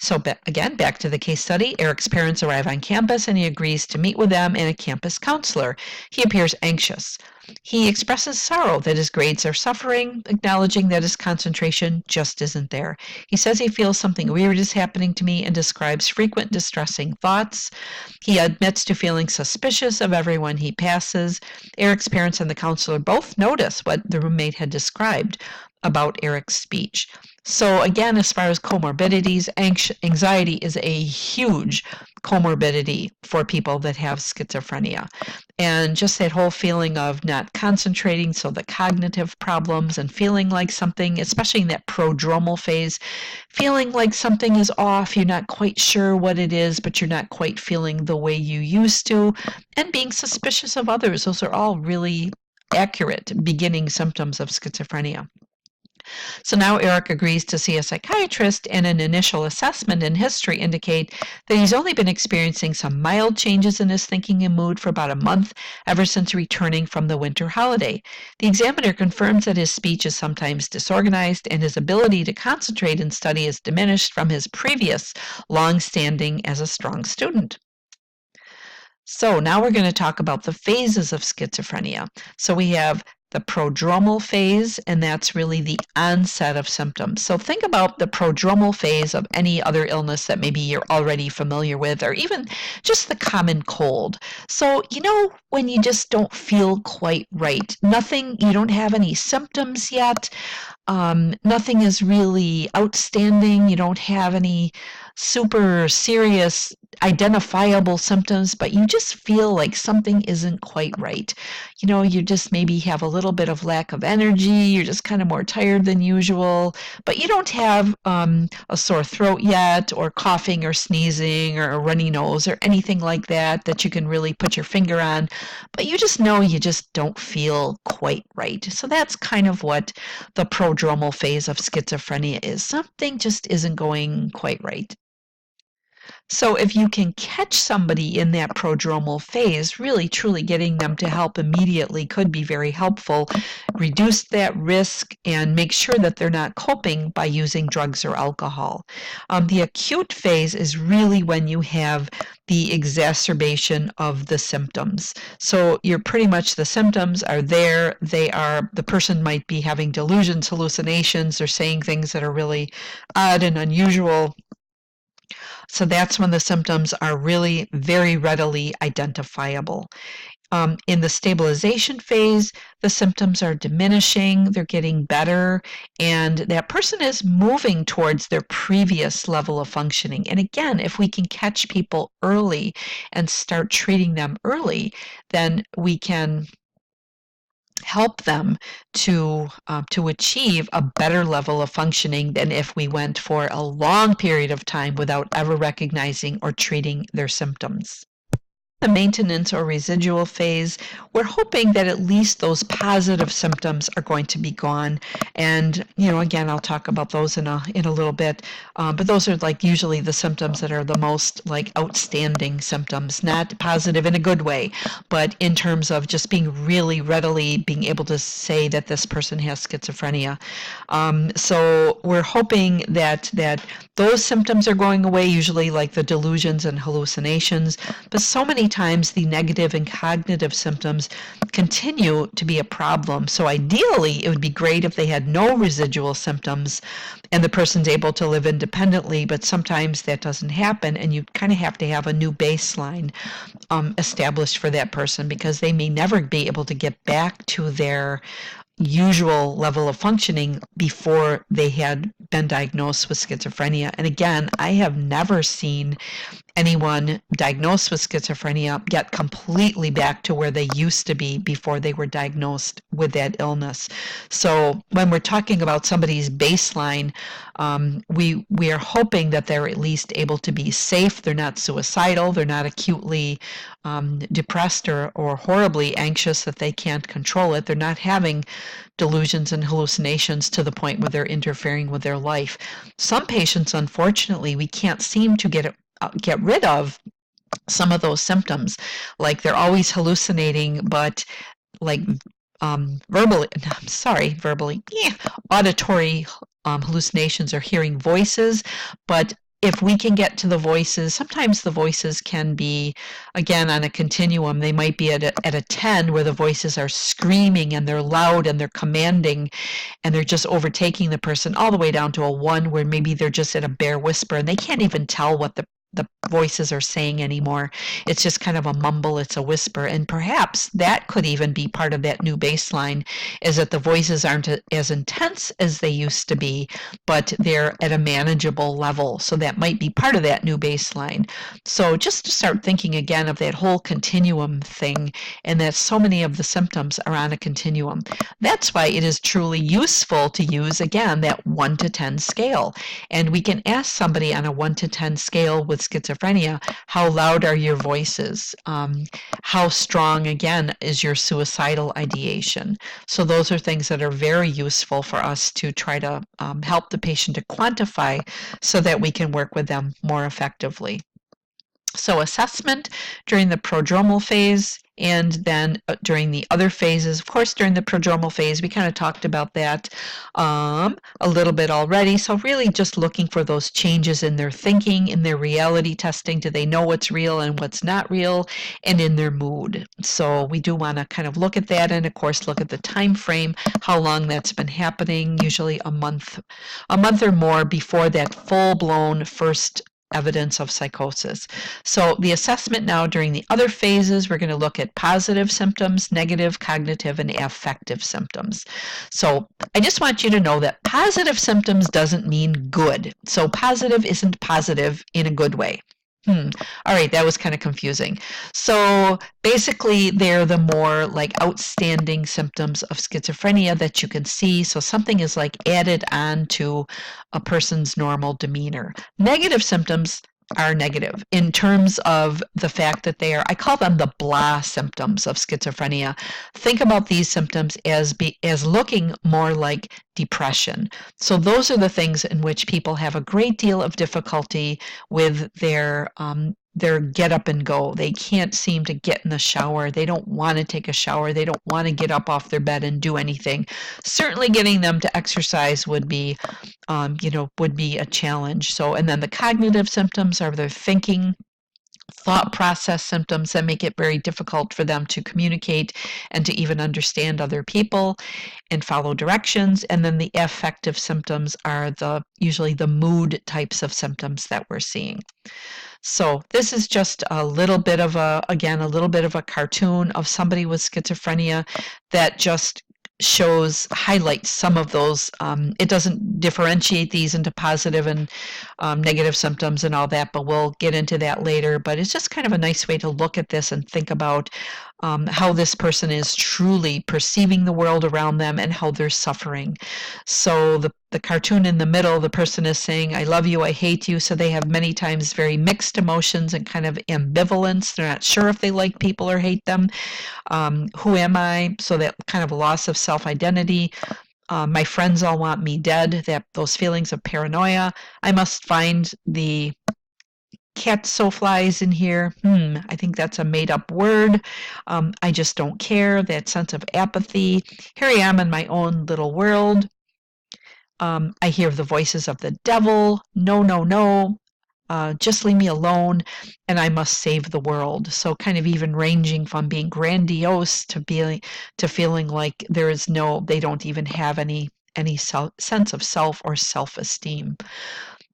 Speaker 1: So again, back to the case study. Eric's parents arrive on campus and he agrees to meet with them and a campus counselor. He appears anxious. He expresses sorrow that his grades are suffering, acknowledging that his concentration just isn't there. He says he feels something weird is happening to me and describes frequent distressing thoughts. He admits to feeling suspicious of everyone he passes. Eric's parents and the counselor both notice what the roommate had described about Eric's speech. So again, as far as comorbidities, anxiety is a huge comorbidity for people that have schizophrenia. And just that whole feeling of not concentrating, so the cognitive problems and feeling like something, especially in that prodromal phase, feeling like something is off, you're not quite sure what it is, but you're not quite feeling the way you used to, and being suspicious of others. Those are all really accurate beginning symptoms of schizophrenia. So now Eric agrees to see a psychiatrist, and an initial assessment and history indicate that he's only been experiencing some mild changes in his thinking and mood for about a month ever since returning from the winter holiday. The examiner confirms that his speech is sometimes disorganized and his ability to concentrate and study is diminished from his previous long standing as a strong student. So now we're going to talk about the phases of schizophrenia. So we have the prodromal phase, and that's really the onset of symptoms. So think about the prodromal phase of any other illness that maybe you're already familiar with, or even just the common cold. So, when you just don't feel quite right. Nothing, you don't have any symptoms yet. Nothing is really outstanding. You don't have any super serious identifiable symptoms, but you just feel like something isn't quite right. You know, you just maybe have a little bit of lack of energy. You're just kind of more tired than usual, but you don't have a sore throat yet, or coughing or sneezing or a runny nose or anything like that that you can really put your finger on. But you just know you just don't feel quite right. So that's kind of what the prodromal phase of schizophrenia is. Something just isn't going quite right. So if you can catch somebody in that prodromal phase, really truly getting them to help immediately could be very helpful. Reduce that risk and make sure that they're not coping by using drugs or alcohol. The acute phase is really when you have the exacerbation of the symptoms. So you're pretty much, the symptoms are there. The person might be having delusions, hallucinations, or saying things that are really odd and unusual. So that's when the symptoms are really very readily identifiable. In the stabilization phase, the symptoms are diminishing, they're getting better, and that person is moving towards their previous level of functioning. And again, if we can catch people early and start treating them early, then we can help them to achieve a better level of functioning than if we went for a long period of time without ever recognizing or treating their symptoms. The maintenance or residual phase, we're hoping that at least those positive symptoms are going to be gone. And, you know, again, I'll talk about those in a little bit. But those are like usually the symptoms that are the most like outstanding symptoms, not positive in a good way, but in terms of just being really readily being able to say that this person has schizophrenia. So we're hoping that those symptoms are going away, usually like the delusions and hallucinations, but so many times the negative and cognitive symptoms continue to be a problem. So ideally, it would be great if they had no residual symptoms and the person's able to live independently, but sometimes that doesn't happen, and you kind of have to have a new baseline established for that person, because they may never be able to get back to their usual level of functioning before they had been diagnosed with schizophrenia. And again, I have never seen anyone diagnosed with schizophrenia get completely back to where they used to be before they were diagnosed with that illness. So when we're talking about somebody's baseline, we are hoping that they're at least able to be safe. They're not suicidal. They're not acutely depressed or horribly anxious that they can't control it. They're not having delusions and hallucinations to the point where they're interfering with their life. Some patients, unfortunately, we can't seem to get rid of some of those symptoms. Like they're always hallucinating, but like auditory hallucinations or hearing voices. But if we can get to the voices, sometimes the voices can be, again, on a continuum. They might be at a 10 where the voices are screaming and they're loud and they're commanding and they're just overtaking the person, all the way down to a 1 where maybe they're just at a bare whisper and they can't even tell what the voices are saying anymore. It's just kind of a mumble, it's a whisper. And perhaps that could even be part of that new baseline, is that the voices aren't as intense as they used to be, but they're at a manageable level. So that might be part of that new baseline. So just to start thinking again of that whole continuum thing, and that so many of the symptoms are on a continuum. That's why it is truly useful to use, again, that 1 to 10 scale. And we can ask somebody on a 1 to 10 scale with schizophrenia, how loud are your voices? How strong, again, is your suicidal ideation? So those are things that are very useful for us to try to help the patient to quantify so that we can work with them more effectively. So assessment during the prodromal phase, and then during the other phases. Of course, during the prodromal phase, we kind of talked about that a little bit already. So really just looking for those changes in their thinking, in their reality testing. Do they know what's real and what's not real? And in their mood. So we do want to kind of look at that, and of course look at the time frame, how long that's been happening, usually a month or more before that full-blown first evidence of psychosis. So the assessment now during the other phases, we're going to look at positive symptoms, negative, cognitive, and affective symptoms. So I just want you to know that positive symptoms doesn't mean good. So positive isn't positive in a good way. All right, that was kind of confusing. So basically, they're the more like outstanding symptoms of schizophrenia that you can see. So something is like added on to a person's normal demeanor. Negative symptoms are negative in terms of the fact that they are, I call them the blah symptoms of schizophrenia. Think about these symptoms as looking more like depression. So those are the things in which people have a great deal of difficulty with their get up and go. They can't seem to get in the shower. They don't want to take a shower. They don't want to get up off their bed and do anything. Certainly getting them to exercise would be a challenge. So, and then the cognitive symptoms are their thinking, thought process symptoms that make it very difficult for them to communicate and to even understand other people and follow directions. And then the affective symptoms are usually the mood types of symptoms that we're seeing. So this is just a little bit of a cartoon of somebody with schizophrenia that just highlights some of those. It doesn't differentiate these into positive and negative symptoms and all that, but we'll get into that later. But it's just kind of a nice way to look at this and think about how this person is truly perceiving the world around them and how they're suffering. So the cartoon in the middle, the person is saying, I love you, I hate you. So they have many times very mixed emotions and kind of ambivalence. They're not sure if they like people or hate them. Who am I? So that kind of loss of self-identity. My friends all want me dead. Those feelings of paranoia. I must find the cat so flies in here. I think that's a made-up word. I just don't care. That sense of apathy. Here I am in my own little world. I hear the voices of the devil. No, no, no. Just leave me alone, and I must save the world. So kind of even ranging from being grandiose to feeling like they don't even have any sense of self or self-esteem.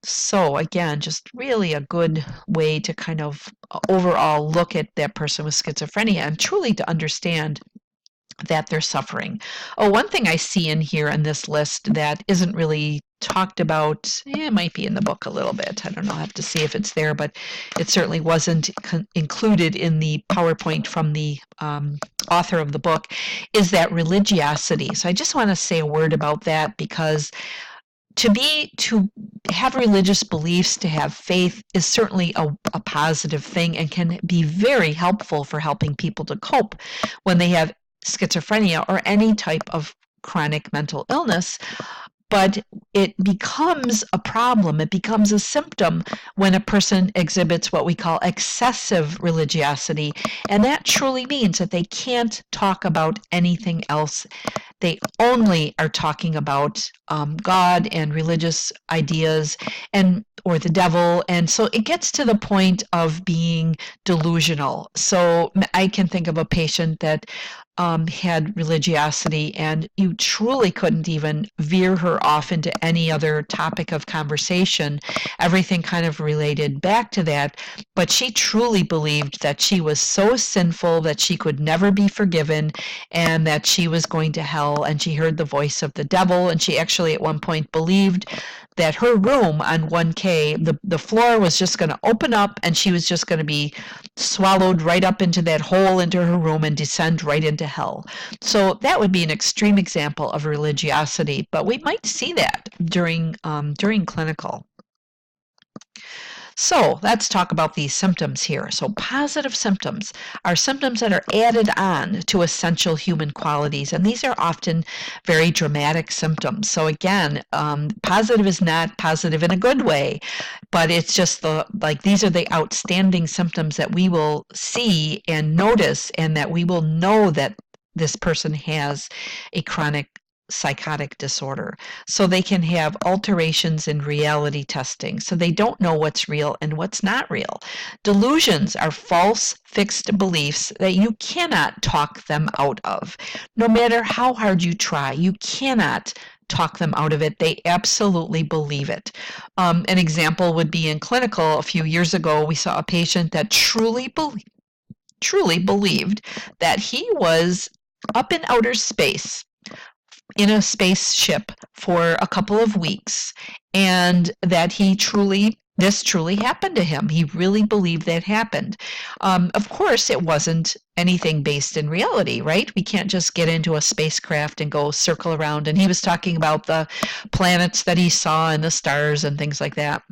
Speaker 1: So again, just really a good way to kind of overall look at that person with schizophrenia and truly to understand that they're suffering. Oh, one thing I see in here in this list that isn't really talked about, it might be in the book a little bit. I don't know, I'll have to see if it's there, but it certainly wasn't included in the PowerPoint from the author of the book, is that religiosity. So I just want to say a word about that because to have religious beliefs, to have faith is certainly a positive thing and can be very helpful for helping people to cope when they have schizophrenia or any type of chronic mental illness. But it becomes a problem, it becomes a symptom when a person exhibits what we call excessive religiosity. And that truly means that they can't talk about anything else. They only are talking about God and religious ideas or the devil. And so it gets to the point of being delusional. So I can think of a patient that had religiosity, and you truly couldn't even veer her off into any other topic of conversation. Everything kind of related back to that. But she truly believed that she was so sinful that she could never be forgiven and that she was going to hell. And she heard the voice of the devil. And she actually at one point believed that her room on 1K, the floor was just going to open up and she was just going to be swallowed right up into that hole into her room and descend right into hell. So that would be an extreme example of religiosity, but we might see that during clinical. So let's talk about these symptoms here. So positive symptoms are symptoms that are added on to essential human qualities, and these are often very dramatic symptoms. So again, positive is not positive in a good way, but it's just these are the outstanding symptoms that we will see and notice, and that we will know that this person has a chronic psychotic disorder. So they can have alterations in reality testing. So they don't know what's real and what's not real. Delusions are false, fixed beliefs that you cannot talk them out of. No matter how hard you try, you cannot talk them out of it. They absolutely believe it. An example would be in clinical. A few years ago, we saw a patient that truly believed that he was up in outer space in a spaceship for a couple of weeks, and that this truly happened to him. He really believed that happened. Of course, it wasn't anything based in reality, right? We can't just get into a spacecraft and go circle around. And he was talking about the planets that he saw and the stars and things like that.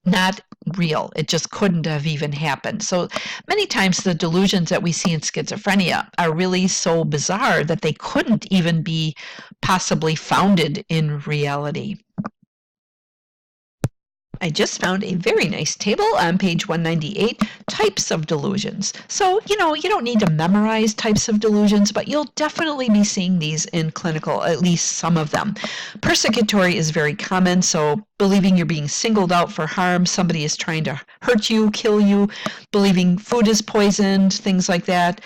Speaker 1: Not real. It just couldn't have even happened. So many times the delusions that we see in schizophrenia are really so bizarre that they couldn't even be possibly founded in reality. I just found a very nice table on page 198, types of delusions. So, you don't need to memorize types of delusions, but you'll definitely be seeing these in clinical, at least some of them. Persecutory is very common, so believing you're being singled out for harm, somebody is trying to hurt you, kill you, believing food is poisoned, things like that.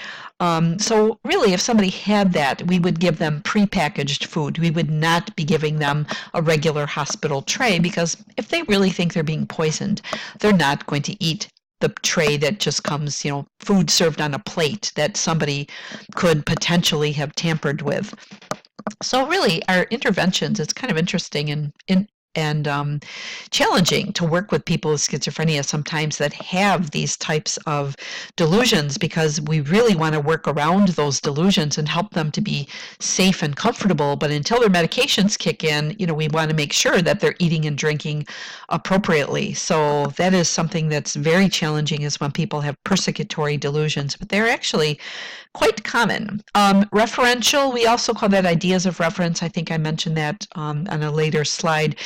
Speaker 1: So really, if somebody had that, we would give them prepackaged food. We would not be giving them a regular hospital tray, because if they really think they're being poisoned, they're not going to eat the tray that just comes, food served on a plate that somebody could potentially have tampered with. So really, our interventions, it's kind of interesting and challenging to work with people with schizophrenia sometimes that have these types of delusions, because we really want to work around those delusions and help them to be safe and comfortable. But until their medications kick in, we want to make sure that they're eating and drinking appropriately. So that is something that's very challenging, is when people have persecutory delusions, but they're actually quite common. Referential, we also call that ideas of reference. I think I mentioned that on a later slide.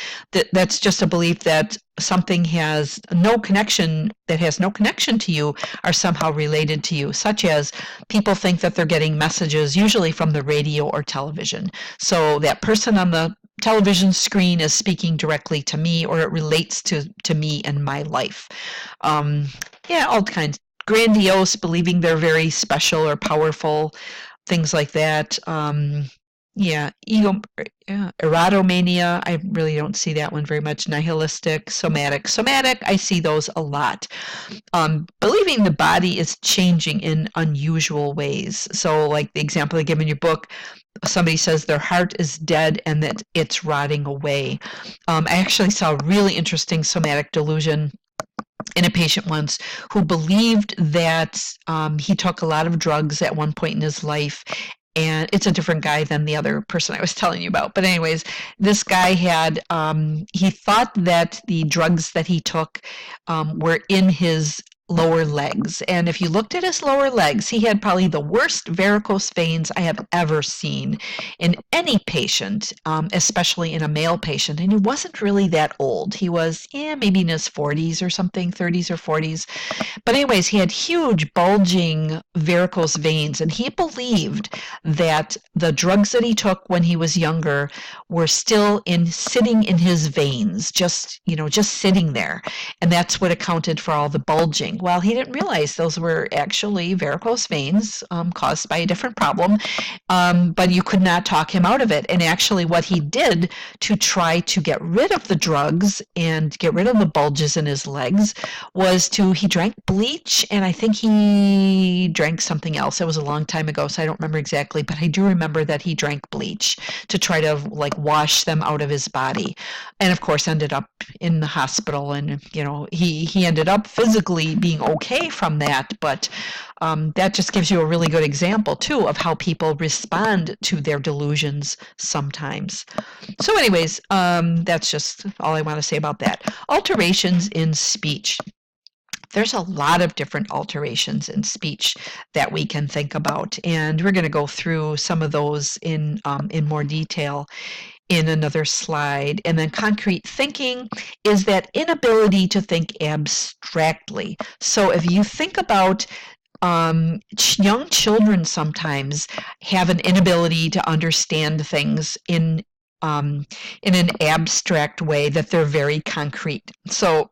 Speaker 1: That's just a belief that something has no connection to you are somehow related to you, such as people think that they're getting messages usually from the radio or television. So that person on the television screen is speaking directly to me, or it relates to me and my life. All kinds. Grandiose, believing they're very special or powerful, things like that. Erotomania, I really don't see that one very much. Nihilistic, somatic, I see those a lot. Believing the body is changing in unusual ways. So like the example I give in your book, somebody says their heart is dead and that it's rotting away. I actually saw a really interesting somatic delusion in a patient once who believed that he took a lot of drugs at one point in his life. And it's a different guy than the other person I was telling you about. But anyways, this guy had, he thought that the drugs that he took were in his lower legs. And if you looked at his lower legs, he had probably the worst varicose veins I have ever seen in any patient, especially in a male patient. And he wasn't really that old. He was maybe in his 40s or something, 30s or 40s. But anyways, he had huge bulging varicose veins, and he believed that the drugs that he took when he was younger were still sitting in his veins, just sitting there. And that's what accounted for all the bulging. Well, he didn't realize those were actually varicose veins caused by a different problem, but you could not talk him out of it. And actually what he did to try to get rid of the drugs and get rid of the bulges in his legs was he drank bleach, and I think he drank something else. It was a long time ago, so I don't remember exactly, but I do remember that he drank bleach to try to wash them out of his body. And of course ended up in the hospital, and he ended up physically being okay from that, but that just gives you a really good example too of how people respond to their delusions sometimes. So anyways, that's just all I want to say about that. Alterations in speech. There's a lot of different alterations in speech that we can think about, and we're going to go through some of those in more detail in another slide. And then concrete thinking is that inability to think abstractly. So if you think about young children sometimes have an inability to understand things in an abstract way, that they're very concrete. So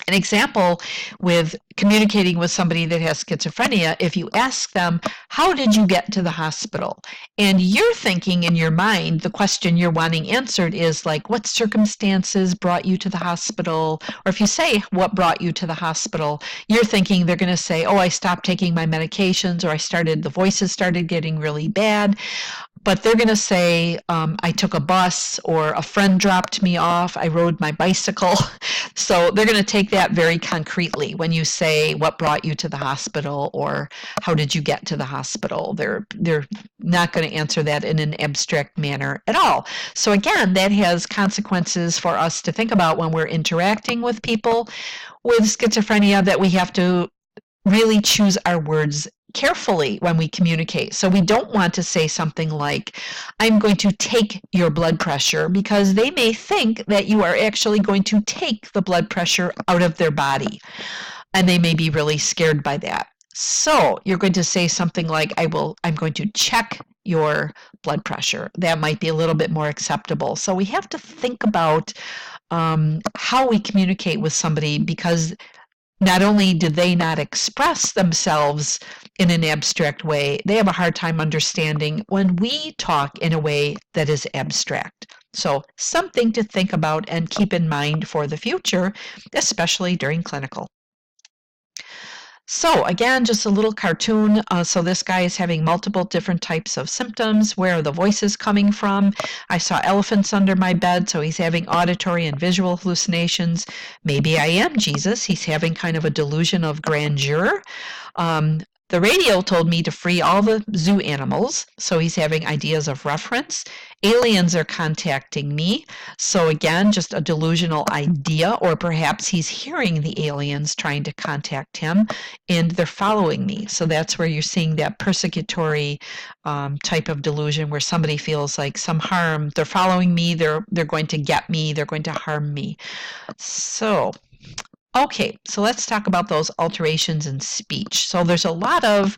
Speaker 1: An example with communicating with somebody that has schizophrenia, if you ask them, how did you get to the hospital? And you're thinking in your mind, the question you're wanting answered is like, what circumstances brought you to the hospital? Or if you say, what brought you to the hospital? You're thinking they're going to say, oh, I stopped taking my medications, or the voices started getting really bad. But they're going to say, I took a bus, or a friend dropped me off, I rode my bicycle. So they're going to take that very concretely when you say what brought you to the hospital or how did you get to the hospital. They're not going to answer that in an abstract manner at all. So again, that has consequences for us to think about when we're interacting with people with schizophrenia, that we have to really choose our words carefully when we communicate. So we don't want to say something like, I'm going to take your blood pressure, because they may think that you are actually going to take the blood pressure out of their body, and they may be really scared by that. So you're going to say something like, I'm going to check your blood pressure. That might be a little bit more acceptable. So we have to think about how we communicate with somebody, because not only do they not express themselves in an abstract way, they have a hard time understanding when we talk in a way that is abstract. So something to think about and keep in mind for the future, especially during clinical. So again, just a little cartoon. So this guy is having multiple different types of symptoms. Where are the voices coming from? I saw elephants under my bed, so he's having auditory and visual hallucinations. Maybe I am Jesus. He's having kind of a delusion of grandeur. The radio told me to free all the zoo animals, so he's having ideas of reference. Aliens are contacting me, so again, just a delusional idea, or perhaps he's hearing the aliens trying to contact him, and they're following me. So that's where you're seeing that persecutory type of delusion, where somebody feels like some harm. They're following me, they're going to get me, they're going to harm me. So okay, so let's talk about those alterations in speech. So there's a lot of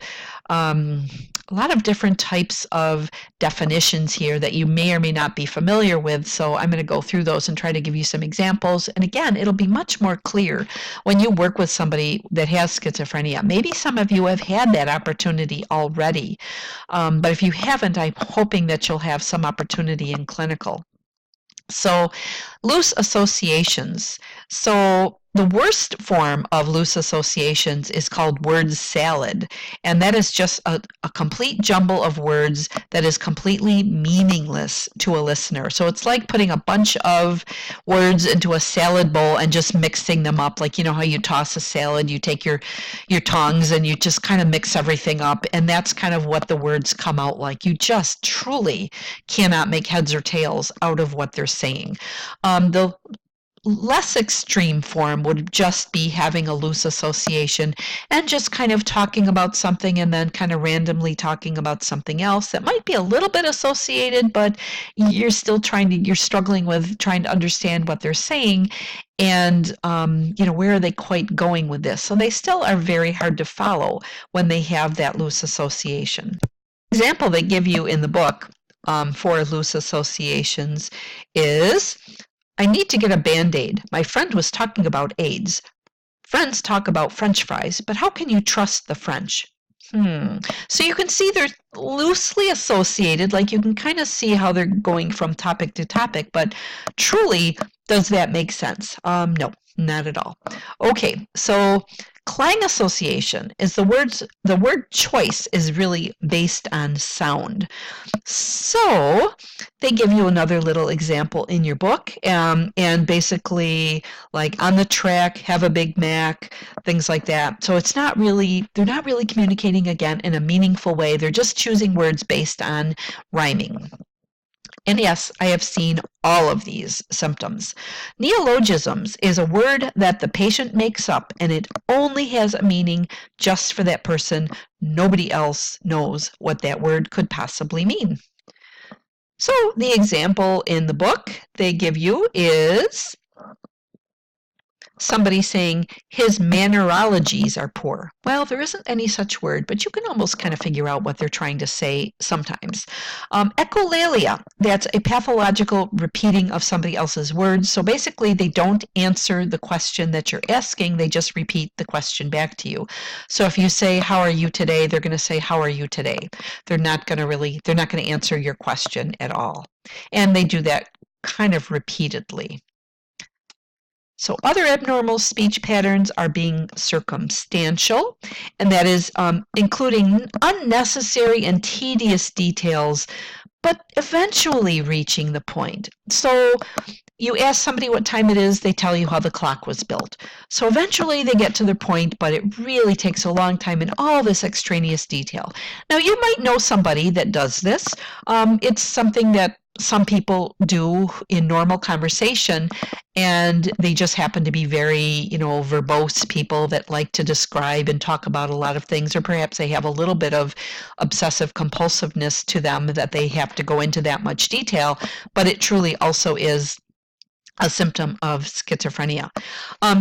Speaker 1: different types of definitions here that you may or may not be familiar with. So I'm going to go through those and try to give you some examples. And again, it'll be much more clear when you work with somebody that has schizophrenia. Maybe some of you have had that opportunity already, but if you haven't, I'm hoping that you'll have some opportunity in clinical. So loose associations. So the worst form of loose associations is called word salad, and that is just a complete jumble of words that is completely meaningless to a listener. So it's like putting a bunch of words into a salad bowl and just mixing them up. Like, you know how you toss a salad, you take your tongs and you just kind of mix everything up, and that's kind of what the words come out like. You just truly cannot make heads or tails out of what they're saying. The less extreme form would just be having a loose association and just kind of talking about something and then kind of randomly talking about something else that might be a little bit associated, but you're struggling with trying to understand what they're saying, and where are they quite going with this? So they still are very hard to follow when they have that loose association. Example they give you in the book for loose associations is, I need to get a Band-Aid. My friend was talking about AIDS. Friends talk about French fries, but how can you trust the French? So you can see they're loosely associated, like you can kind of see how they're going from topic to topic, but truly, does that make sense? No, not at all. Okay, so clang association is the word choice is really based on sound. So they give you another little example in your book, and basically like on the track, have a Big Mac, things like that. So they're not really communicating again in a meaningful way. They're just choosing words based on rhyming. And yes, I have seen all of these symptoms. Neologisms is a word that the patient makes up, and it only has a meaning just for that person. Nobody else knows what that word could possibly mean. So the example in the book they give you is somebody saying his mannerologies are poor. Well, there isn't any such word, but you can almost kind of figure out what they're trying to say sometimes. Echolalia, that's a pathological repeating of somebody else's words. So basically, they don't answer the question that you're asking, they just repeat the question back to you. So if you say, "How are you today?" they're going to say, "How are you today?" They're not going to answer your question at all. And they do that kind of repeatedly. So other abnormal speech patterns are being circumstantial, and that is including unnecessary and tedious details, but eventually reaching the point. So you ask somebody what time it is, they tell you how the clock was built. So eventually they get to their point, but it really takes a long time and all this extraneous detail. Now, you might know somebody that does this. It's something that some people do in normal conversation, and they just happen to be very, verbose people that like to describe and talk about a lot of things, or perhaps they have a little bit of obsessive compulsiveness to them that they have to go into that much detail, but it truly also is a symptom of schizophrenia.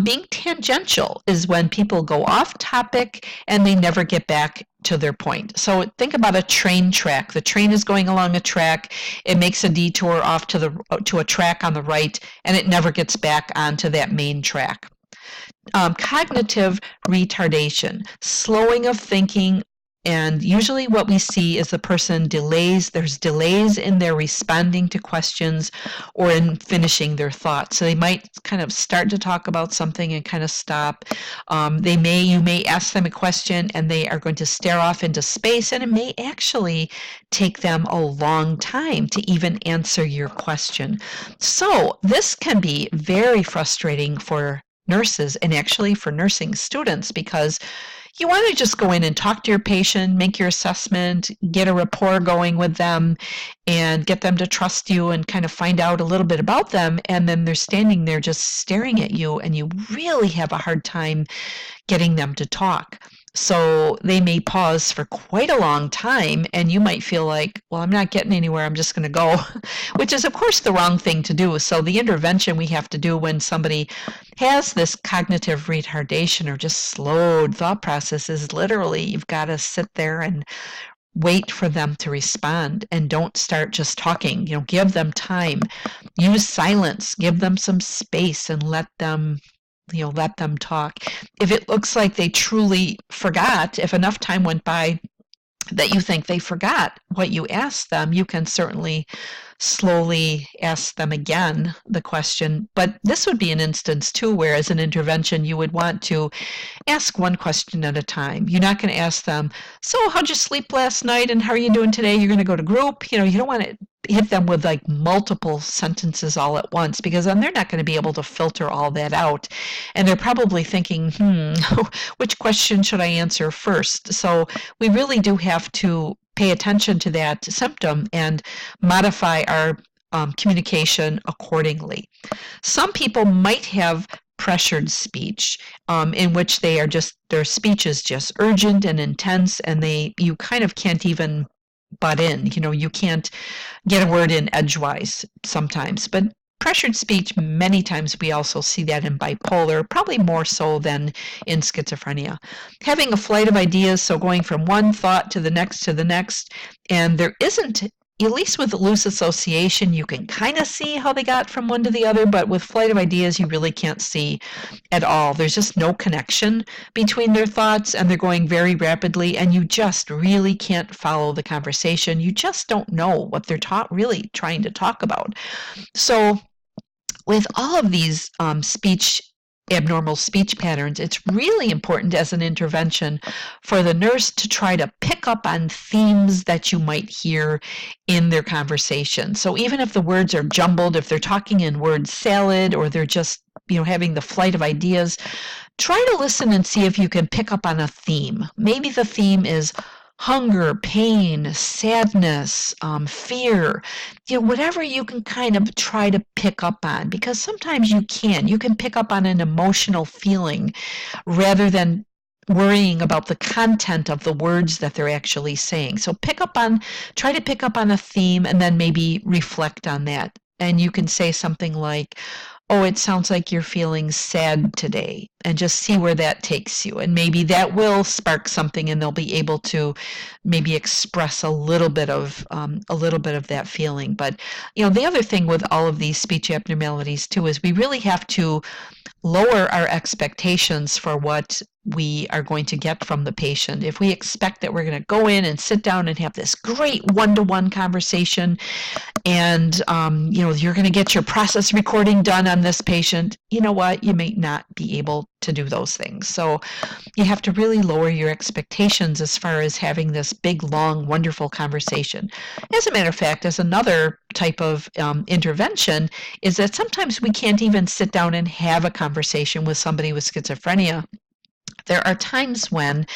Speaker 1: Being tangential is when people go off topic and they never get back to their point. So think about a train track. The train is going along a track. It makes a detour off to a track on the right, and it never gets back onto that main track. Cognitive retardation, slowing of thinking, and usually what we see is the person there's delays in their responding to questions or in finishing their thoughts. So they might kind of start to talk about something and kind of stop. You may ask them a question and they are going to stare off into space, and it may actually take them a long time to even answer your question. So this can be very frustrating for nurses and actually for nursing students, because you want to just go in and talk to your patient, make your assessment, get a rapport going with them, and get them to trust you and kind of find out a little bit about them. And then they're standing there just staring at you, and you really have a hard time getting them to talk. So they may pause for quite a long time, and you might feel like, well, I'm not getting anywhere, I'm just going to go, which is, of course, the wrong thing to do. So the intervention we have to do when somebody has this cognitive retardation or just slowed thought process is literally you've got to sit there and wait for them to respond, and don't start just talking. Give them time. Use silence. Give them some space and let them talk. If it looks like they truly forgot, if enough time went by that you think they forgot what you asked them, you can certainly slowly ask them again the question. But this would be an instance too where, as an intervention, you would want to ask one question at a time. You're not going to ask them, "So how'd you sleep last night and how are you doing today?" You're going to go to group. You don't want to hit them with like multiple sentences all at once, because then they're not going to be able to filter all that out. And they're probably thinking, which question should I answer first? So we really do have to pay attention to that symptom and modify our communication accordingly. Some people might have pressured speech, in which their speech is just urgent and intense, and you kind of can't even butt in. You can't get a word in edgewise sometimes. But pressured speech, many times we also see that in bipolar, probably more so than in schizophrenia. Having a flight of ideas, so going from one thought to the next, and there isn't, at least with loose association, you can kind of see how they got from one to the other, but with flight of ideas, you really can't see at all. There's just no connection between their thoughts, and they're going very rapidly, and you just really can't follow the conversation. You just don't know what they're really trying to talk about. So with all of these abnormal speech patterns, it's really important as an intervention for the nurse to try to pick up on themes that you might hear in their conversation. So even if the words are jumbled, if they're talking in word salad, or they're just having the flight of ideas, try to listen and see if you can pick up on a theme. Maybe the theme is hunger, pain, sadness, fear, whatever you can kind of try to pick up on, because sometimes you can pick up on an emotional feeling rather than worrying about the content of the words that they're actually saying. So try to pick up on a theme, and then maybe reflect on that. And you can say something like, oh, it sounds like you're feeling sad today, and just see where that takes you. And maybe that will spark something, and they'll be able to maybe express a little bit of that feeling. But the other thing with all of these speech abnormalities too is we really have to lower our expectations for what we are going to get from the patient. If we expect that we're going to go in and sit down and have this great one-to-one conversation, and you're going to get your process recording done on this patient, you know what? You may not be able to do those things. So you have to really lower your expectations as far as having this big, long, wonderful conversation. As a matter of fact, as another type of intervention is that sometimes we can't even sit down and have a conversation with somebody with schizophrenia. There are times when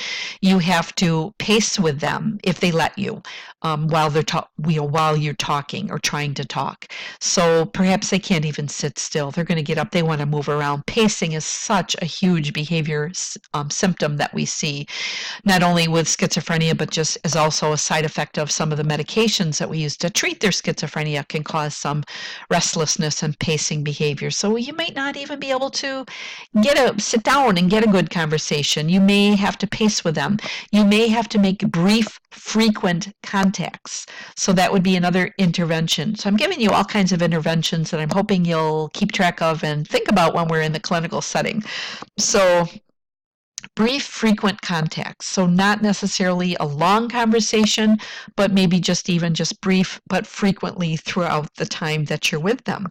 Speaker 1: you have to pace with them if they let you while you're talking or trying to talk. So perhaps they can't even sit still. They're going to get up. They want to move around. Pacing is such a huge behavior symptom that we see, not only with schizophrenia, but just as also a side effect of some of the medications that we use to treat their schizophrenia can cause some restlessness and pacing behavior. So you might not even be able to sit down and get a good conversation. You may have to pace with them. You may have to make brief, frequent contacts. So that would be another intervention. So I'm giving you all kinds of interventions that I'm hoping you'll keep track of and think about when we're in the clinical setting. So brief, frequent contacts. So not necessarily a long conversation, but maybe just brief, but frequently throughout the time that you're with them.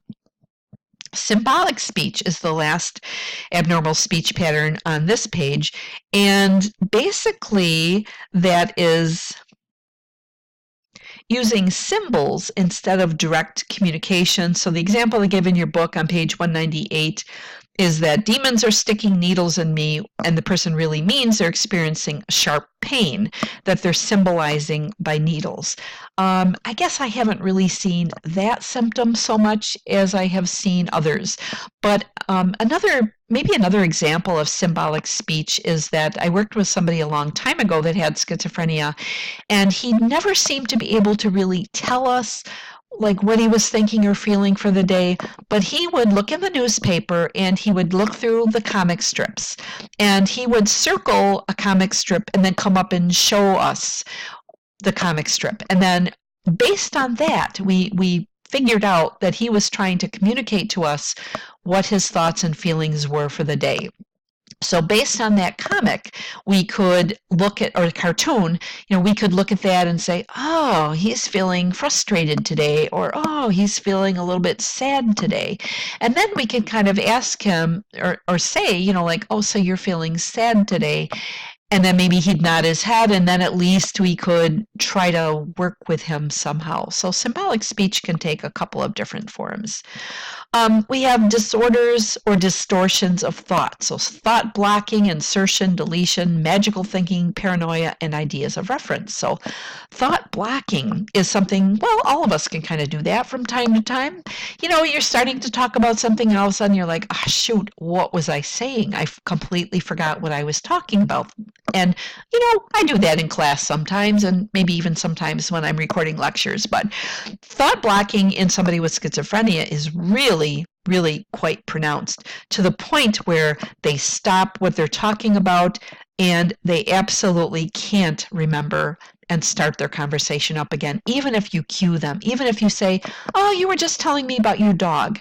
Speaker 1: Symbolic speech is the last abnormal speech pattern on this page, and basically that is using symbols instead of direct communication. So the example I give in your book on page 198 is that demons are sticking needles in me, and the person really means they're experiencing sharp pain that they're symbolizing by needles. I guess I haven't really seen that symptom so much as I have seen others. But another example of symbolic speech is that I worked with somebody a long time ago that had schizophrenia, and he never seemed to be able to really tell us like what he was thinking or feeling for the day, but he would look in the newspaper and he would look through the comic strips, and he would circle a comic strip and then come up and show us the comic strip. And then based on that, we figured out that he was trying to communicate to us what his thoughts and feelings were for the day. So based on that comic, we could look at, or cartoon, we could look at that and say, oh, he's feeling frustrated today, or oh, he's feeling a little bit sad today. And then we could kind of ask him or say, like, oh, so you're feeling sad today. And then maybe he'd nod his head, and then at least we could try to work with him somehow. So symbolic speech can take a couple of different forms. We have disorders or distortions of thought. So thought blocking, insertion, deletion, magical thinking, paranoia, and ideas of reference. So thought blocking is something, well, all of us can kind of do that from time to time. You're starting to talk about something and all of a sudden you're like, oh, shoot, what was I saying? I completely forgot what I was talking about. And, I do that in class sometimes, and maybe even sometimes when I'm recording lectures. But thought blocking in somebody with schizophrenia is really, really quite pronounced, to the point where they stop what they're talking about and they absolutely can't remember and start their conversation up again, even if you cue them, even if you say, oh, you were just telling me about your dog.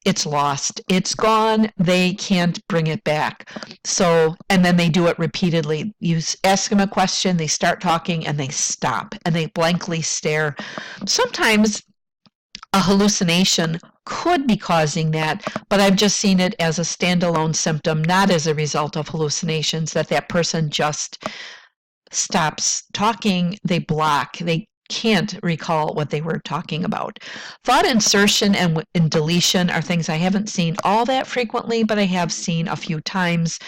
Speaker 1: It's lost. It's gone. They can't bring it back. So, and then they do it repeatedly. You ask them a question, they start talking, and they stop, and they blankly stare. Sometimes a hallucination could be causing that, but I've just seen it as a standalone symptom, not as a result of hallucinations, that person just stops talking, they block, they can't recall what they were talking about. Thought insertion and deletion are things I haven't seen all that frequently, but I have seen a few times.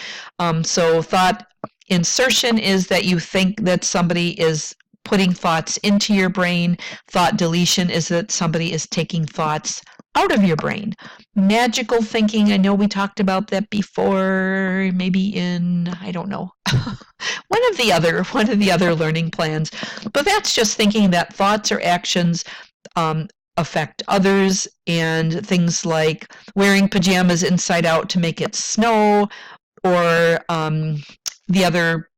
Speaker 1: So thought insertion is that you think that somebody is putting thoughts into your brain. Thought deletion is that somebody is taking thoughts out of your brain. Magical thinking, I know we talked about that before, maybe in, I don't know, one of the other learning plans. But that's just thinking that thoughts or actions of affect others, and things like wearing pajamas inside out to make it snow, or the other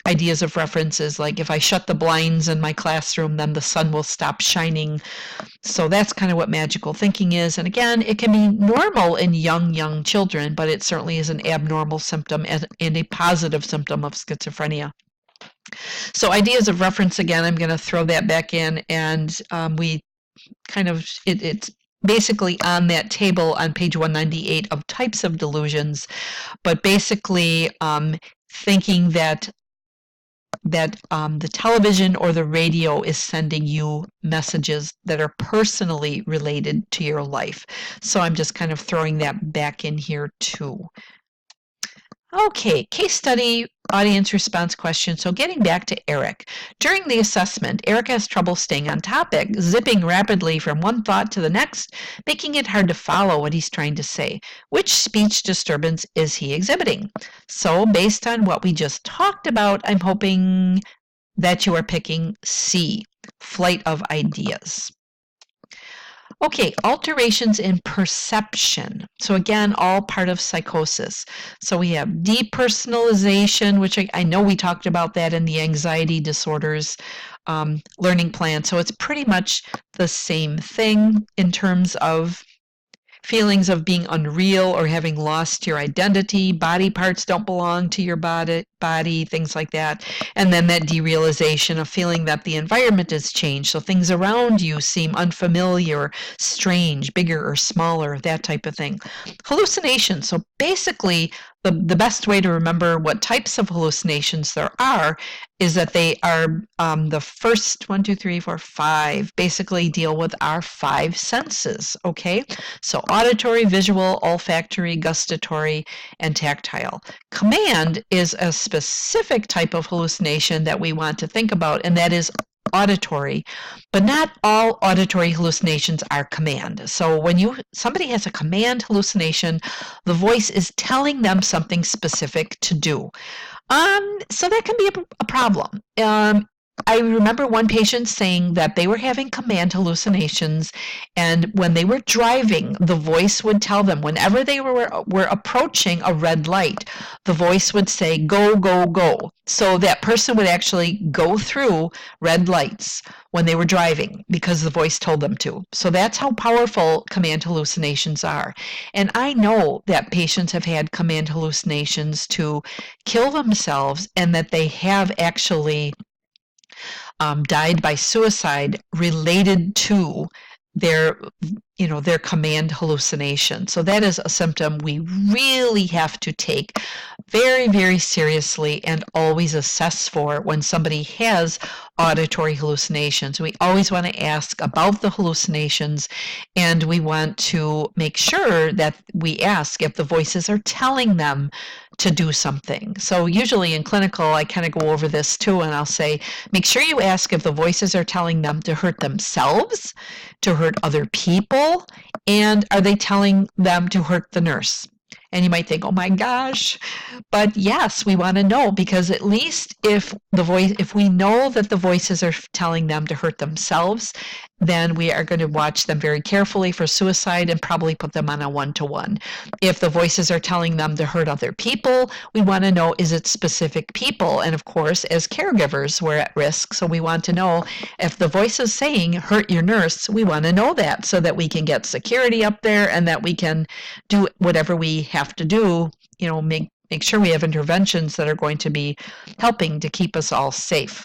Speaker 1: ideas of references like if I shut the blinds in my classroom, then the sun will stop shining. So that's kind of what magical thinking is. And again, it can be normal in young children, but it certainly is an abnormal symptom and a positive symptom of schizophrenia. So ideas of reference, again, I'm going to throw that back in, and we kind of, it's basically on that table on page 198 of types of delusions, but basically thinking that the television or the radio is sending you messages that are personally related to your life. So I'm just kind of throwing that back in here too. Okay, case study, audience response question. So getting back to Eric. During the assessment, Eric has trouble staying on topic, zipping rapidly from one thought to the next, making it hard to follow what he's trying to say. Which speech disturbance is he exhibiting? So based on what we just talked about, I'm hoping that you are picking C, flight of ideas. Okay, alterations in perception. So again, all part of psychosis. So we have depersonalization, which I know we talked about that in the anxiety disorders learning plan. So it's pretty much the same thing in terms of feelings of being unreal or having lost your identity, body parts don't belong to your body, things like that. And then that derealization of feeling that the environment has changed. So things around you seem unfamiliar, strange, bigger or smaller, that type of thing. Hallucinations. So basically, the best way to remember what types of hallucinations there are is that they are the first 5 basically deal with our 5 senses, okay? So auditory, visual, olfactory, gustatory, and tactile. Command is a specific type of hallucination that we want to think about, and that is auditory, but not all auditory hallucinations are command. So when somebody has a command hallucination, the voice is telling them something specific to do. So that can be a problem. I remember one patient saying that they were having command hallucinations, and when they were driving, the voice would tell them whenever they were approaching a red light, the voice would say, go, go, go. So that person would actually go through red lights when they were driving because the voice told them to. So that's how powerful command hallucinations are. And I know that patients have had command hallucinations to kill themselves, and that they have actually died by suicide related to their command hallucination. So that is a symptom we really have to take very, very seriously and always assess for when somebody has auditory hallucinations. We always want to ask about the hallucinations, and we want to make sure that we ask if the voices are telling them to do something. So usually in clinical, I kind of go over this too, and I'll say, make sure you ask if the voices are telling them to hurt themselves, to hurt other people, and are they telling them to hurt the nurse? And you might think, oh my gosh, but yes, we want to know, because at least if we know that the voices are telling them to hurt themselves, then we are going to watch them very carefully for suicide and probably put them on a 1-to-1. If the voices are telling them to hurt other people, we want to know, is it specific people? And of course, as caregivers, we're at risk. So we want to know if the voice is saying, hurt your nurse, we want to know that so that we can get security up there and that we can do whatever we have to do, make sure we have interventions that are going to be helping to keep us all safe.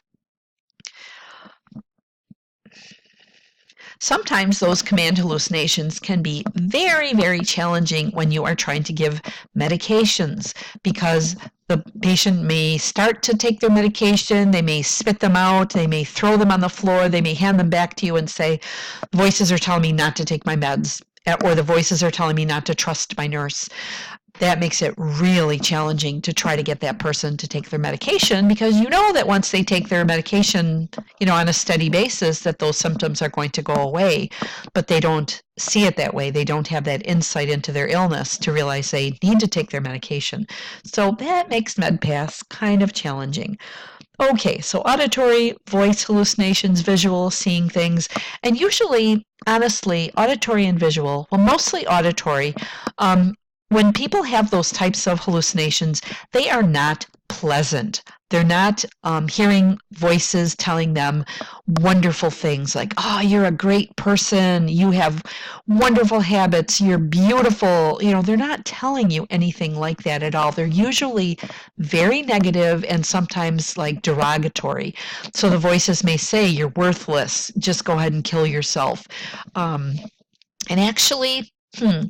Speaker 1: Sometimes those command hallucinations can be very, very challenging when you are trying to give medications, because the patient may start to take their medication, they may spit them out, they may throw them on the floor, they may hand them back to you and say, voices are telling me not to take my meds, or the voices are telling me not to trust my nurse. That makes it really challenging to try to get that person to take their medication, because you know that once they take their medication, on a steady basis, that those symptoms are going to go away, but they don't see it that way. They don't have that insight into their illness to realize they need to take their medication. So that makes MedPass kind of challenging. Okay, so auditory, voice hallucinations, visual, seeing things, and usually, honestly, auditory and visual, well, mostly auditory, um, when people have those types of hallucinations, they are not pleasant. They're not hearing voices telling them wonderful things like, oh, you're a great person, you have wonderful habits, you're beautiful. They're not telling you anything like that at all. They're usually very negative and sometimes like derogatory. So the voices may say, you're worthless, just go ahead and kill yourself. Um, and actually,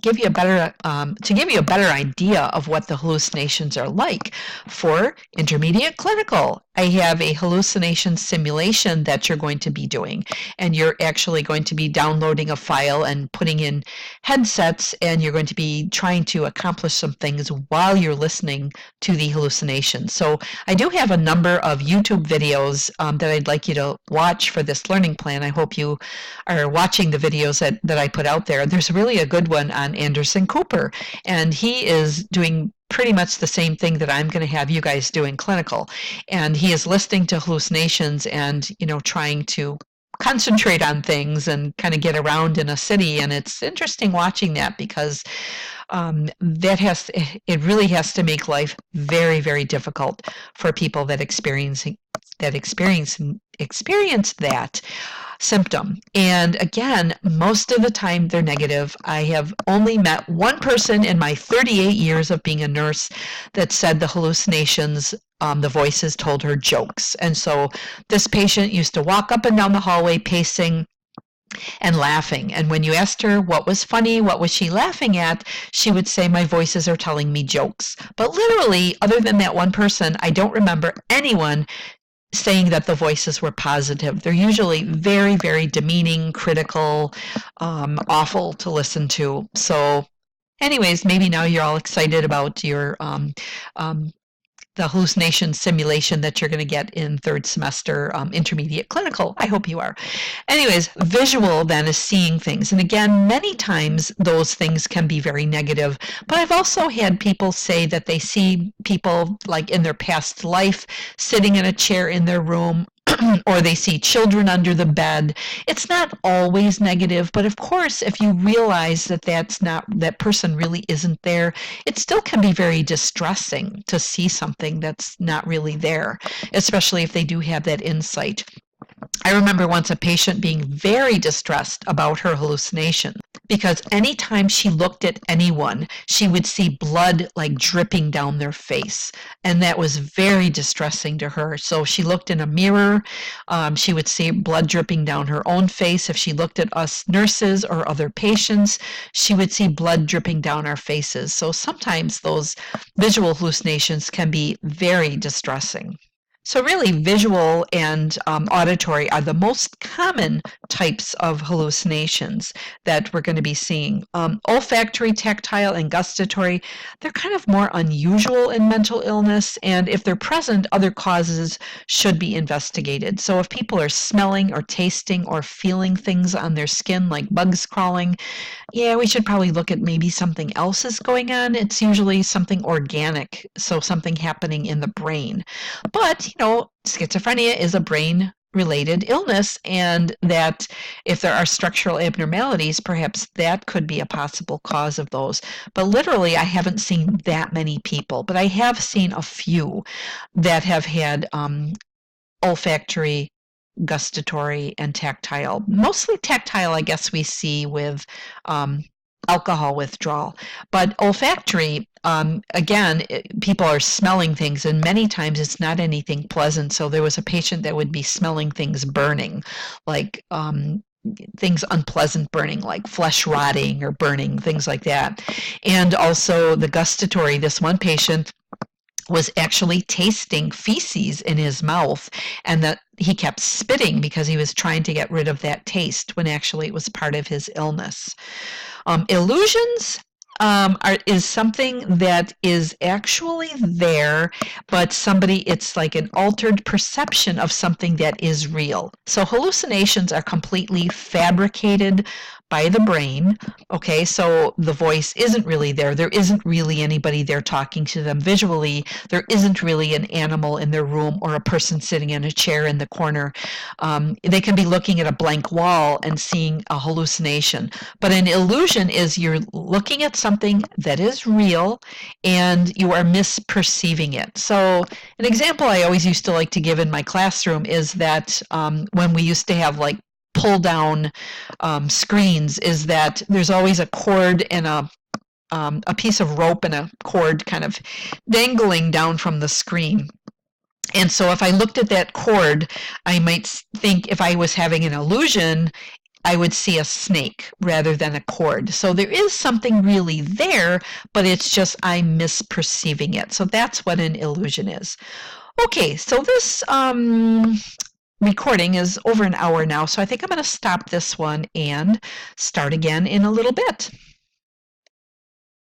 Speaker 1: give you a better to give you a better idea of what the hallucinations are like for intermediate clinical. I have a hallucination simulation that you're going to be doing, and you're actually going to be downloading a file and putting in headsets, and you're going to be trying to accomplish some things while you're listening to the hallucination. So I do have a number of YouTube videos that I'd like you to watch for this learning plan. I hope you are watching the videos that I put out there. There's really a good one on Anderson Cooper, and he is doing pretty much the same thing that I'm going to have you guys do in clinical. And he is listening to hallucinations and, trying to concentrate on things and kind of get around in a city. And it's interesting watching that because it really has to make life very, very difficult for people that experience that symptom. And again, most of the time they're negative. I have only met one person in my 38 years of being a nurse that said the hallucinations, the voices told her jokes. And so this patient used to walk up and down the hallway pacing and laughing. And when you asked her what was funny, what was she laughing at, she would say, my voices are telling me jokes. But literally, other than that one person, I don't remember anyone saying that the voices were positive. They're usually very, very demeaning, critical, awful to listen to. So anyways, maybe now you're all excited about your the hallucination simulation that you're going to get in third semester intermediate clinical. I hope you are. Anyways, visual then is seeing things. And again, many times those things can be very negative. But I've also had people say that they see people like in their past life sitting in a chair in their room, or they see children under the bed. It's not always negative, but of course, if you realize that that person really isn't there, it still can be very distressing to see something that's not really there, especially if they do have that insight. I remember once a patient being very distressed about her hallucination because anytime she looked at anyone, she would see blood like dripping down their face. And that was very distressing to her. So she looked in a mirror, she would see blood dripping down her own face. If she looked at us nurses or other patients, she would see blood dripping down our faces. So sometimes those visual hallucinations can be very distressing. So really, visual and auditory are the most common types of hallucinations that we're going to be seeing. Olfactory, tactile, and gustatory, they're kind of more unusual in mental illness, and if they're present, other causes should be investigated. So if people are smelling or tasting or feeling things on their skin like bugs crawling, yeah, we should probably look at maybe something else is going on. It's usually something organic, so something happening in the brain. But, schizophrenia is a brain related illness, and that if there are structural abnormalities, perhaps that could be a possible cause of those. But literally, I haven't seen that many people, but I have seen a few that have had olfactory, gustatory, and tactile. Mostly tactile, I guess we see with alcohol withdrawal. But olfactory, again, people are smelling things, and many times it's not anything pleasant. So there was a patient that would be smelling things burning, like things unpleasant burning, like flesh rotting or burning, things like that. And also the gustatory, this one patient was actually tasting feces in his mouth, and that he kept spitting because he was trying to get rid of that taste when actually it was part of his illness. Illusions is something that is actually there, but it's like an altered perception of something that is real. So hallucinations are completely fabricated by the brain. Okay, so the voice isn't really there. There isn't really anybody there talking to them visually. There isn't really an animal in their room or a person sitting in a chair in the corner. They can be looking at a blank wall and seeing a hallucination. But an illusion is you're looking at something that is real and you are misperceiving it. So an example I always used to like to give in my classroom is that when we used to have like pull down screens, is that there's always a cord and a piece of rope and a cord kind of dangling down from the screen. And so if I looked at that cord, I might think if I was having an illusion, I would see a snake rather than a cord. So there is something really there, but it's just I'm misperceiving it. So that's what an illusion is. Okay, so this recording is over an hour now, so I think I'm going to stop this one and start again in a little bit.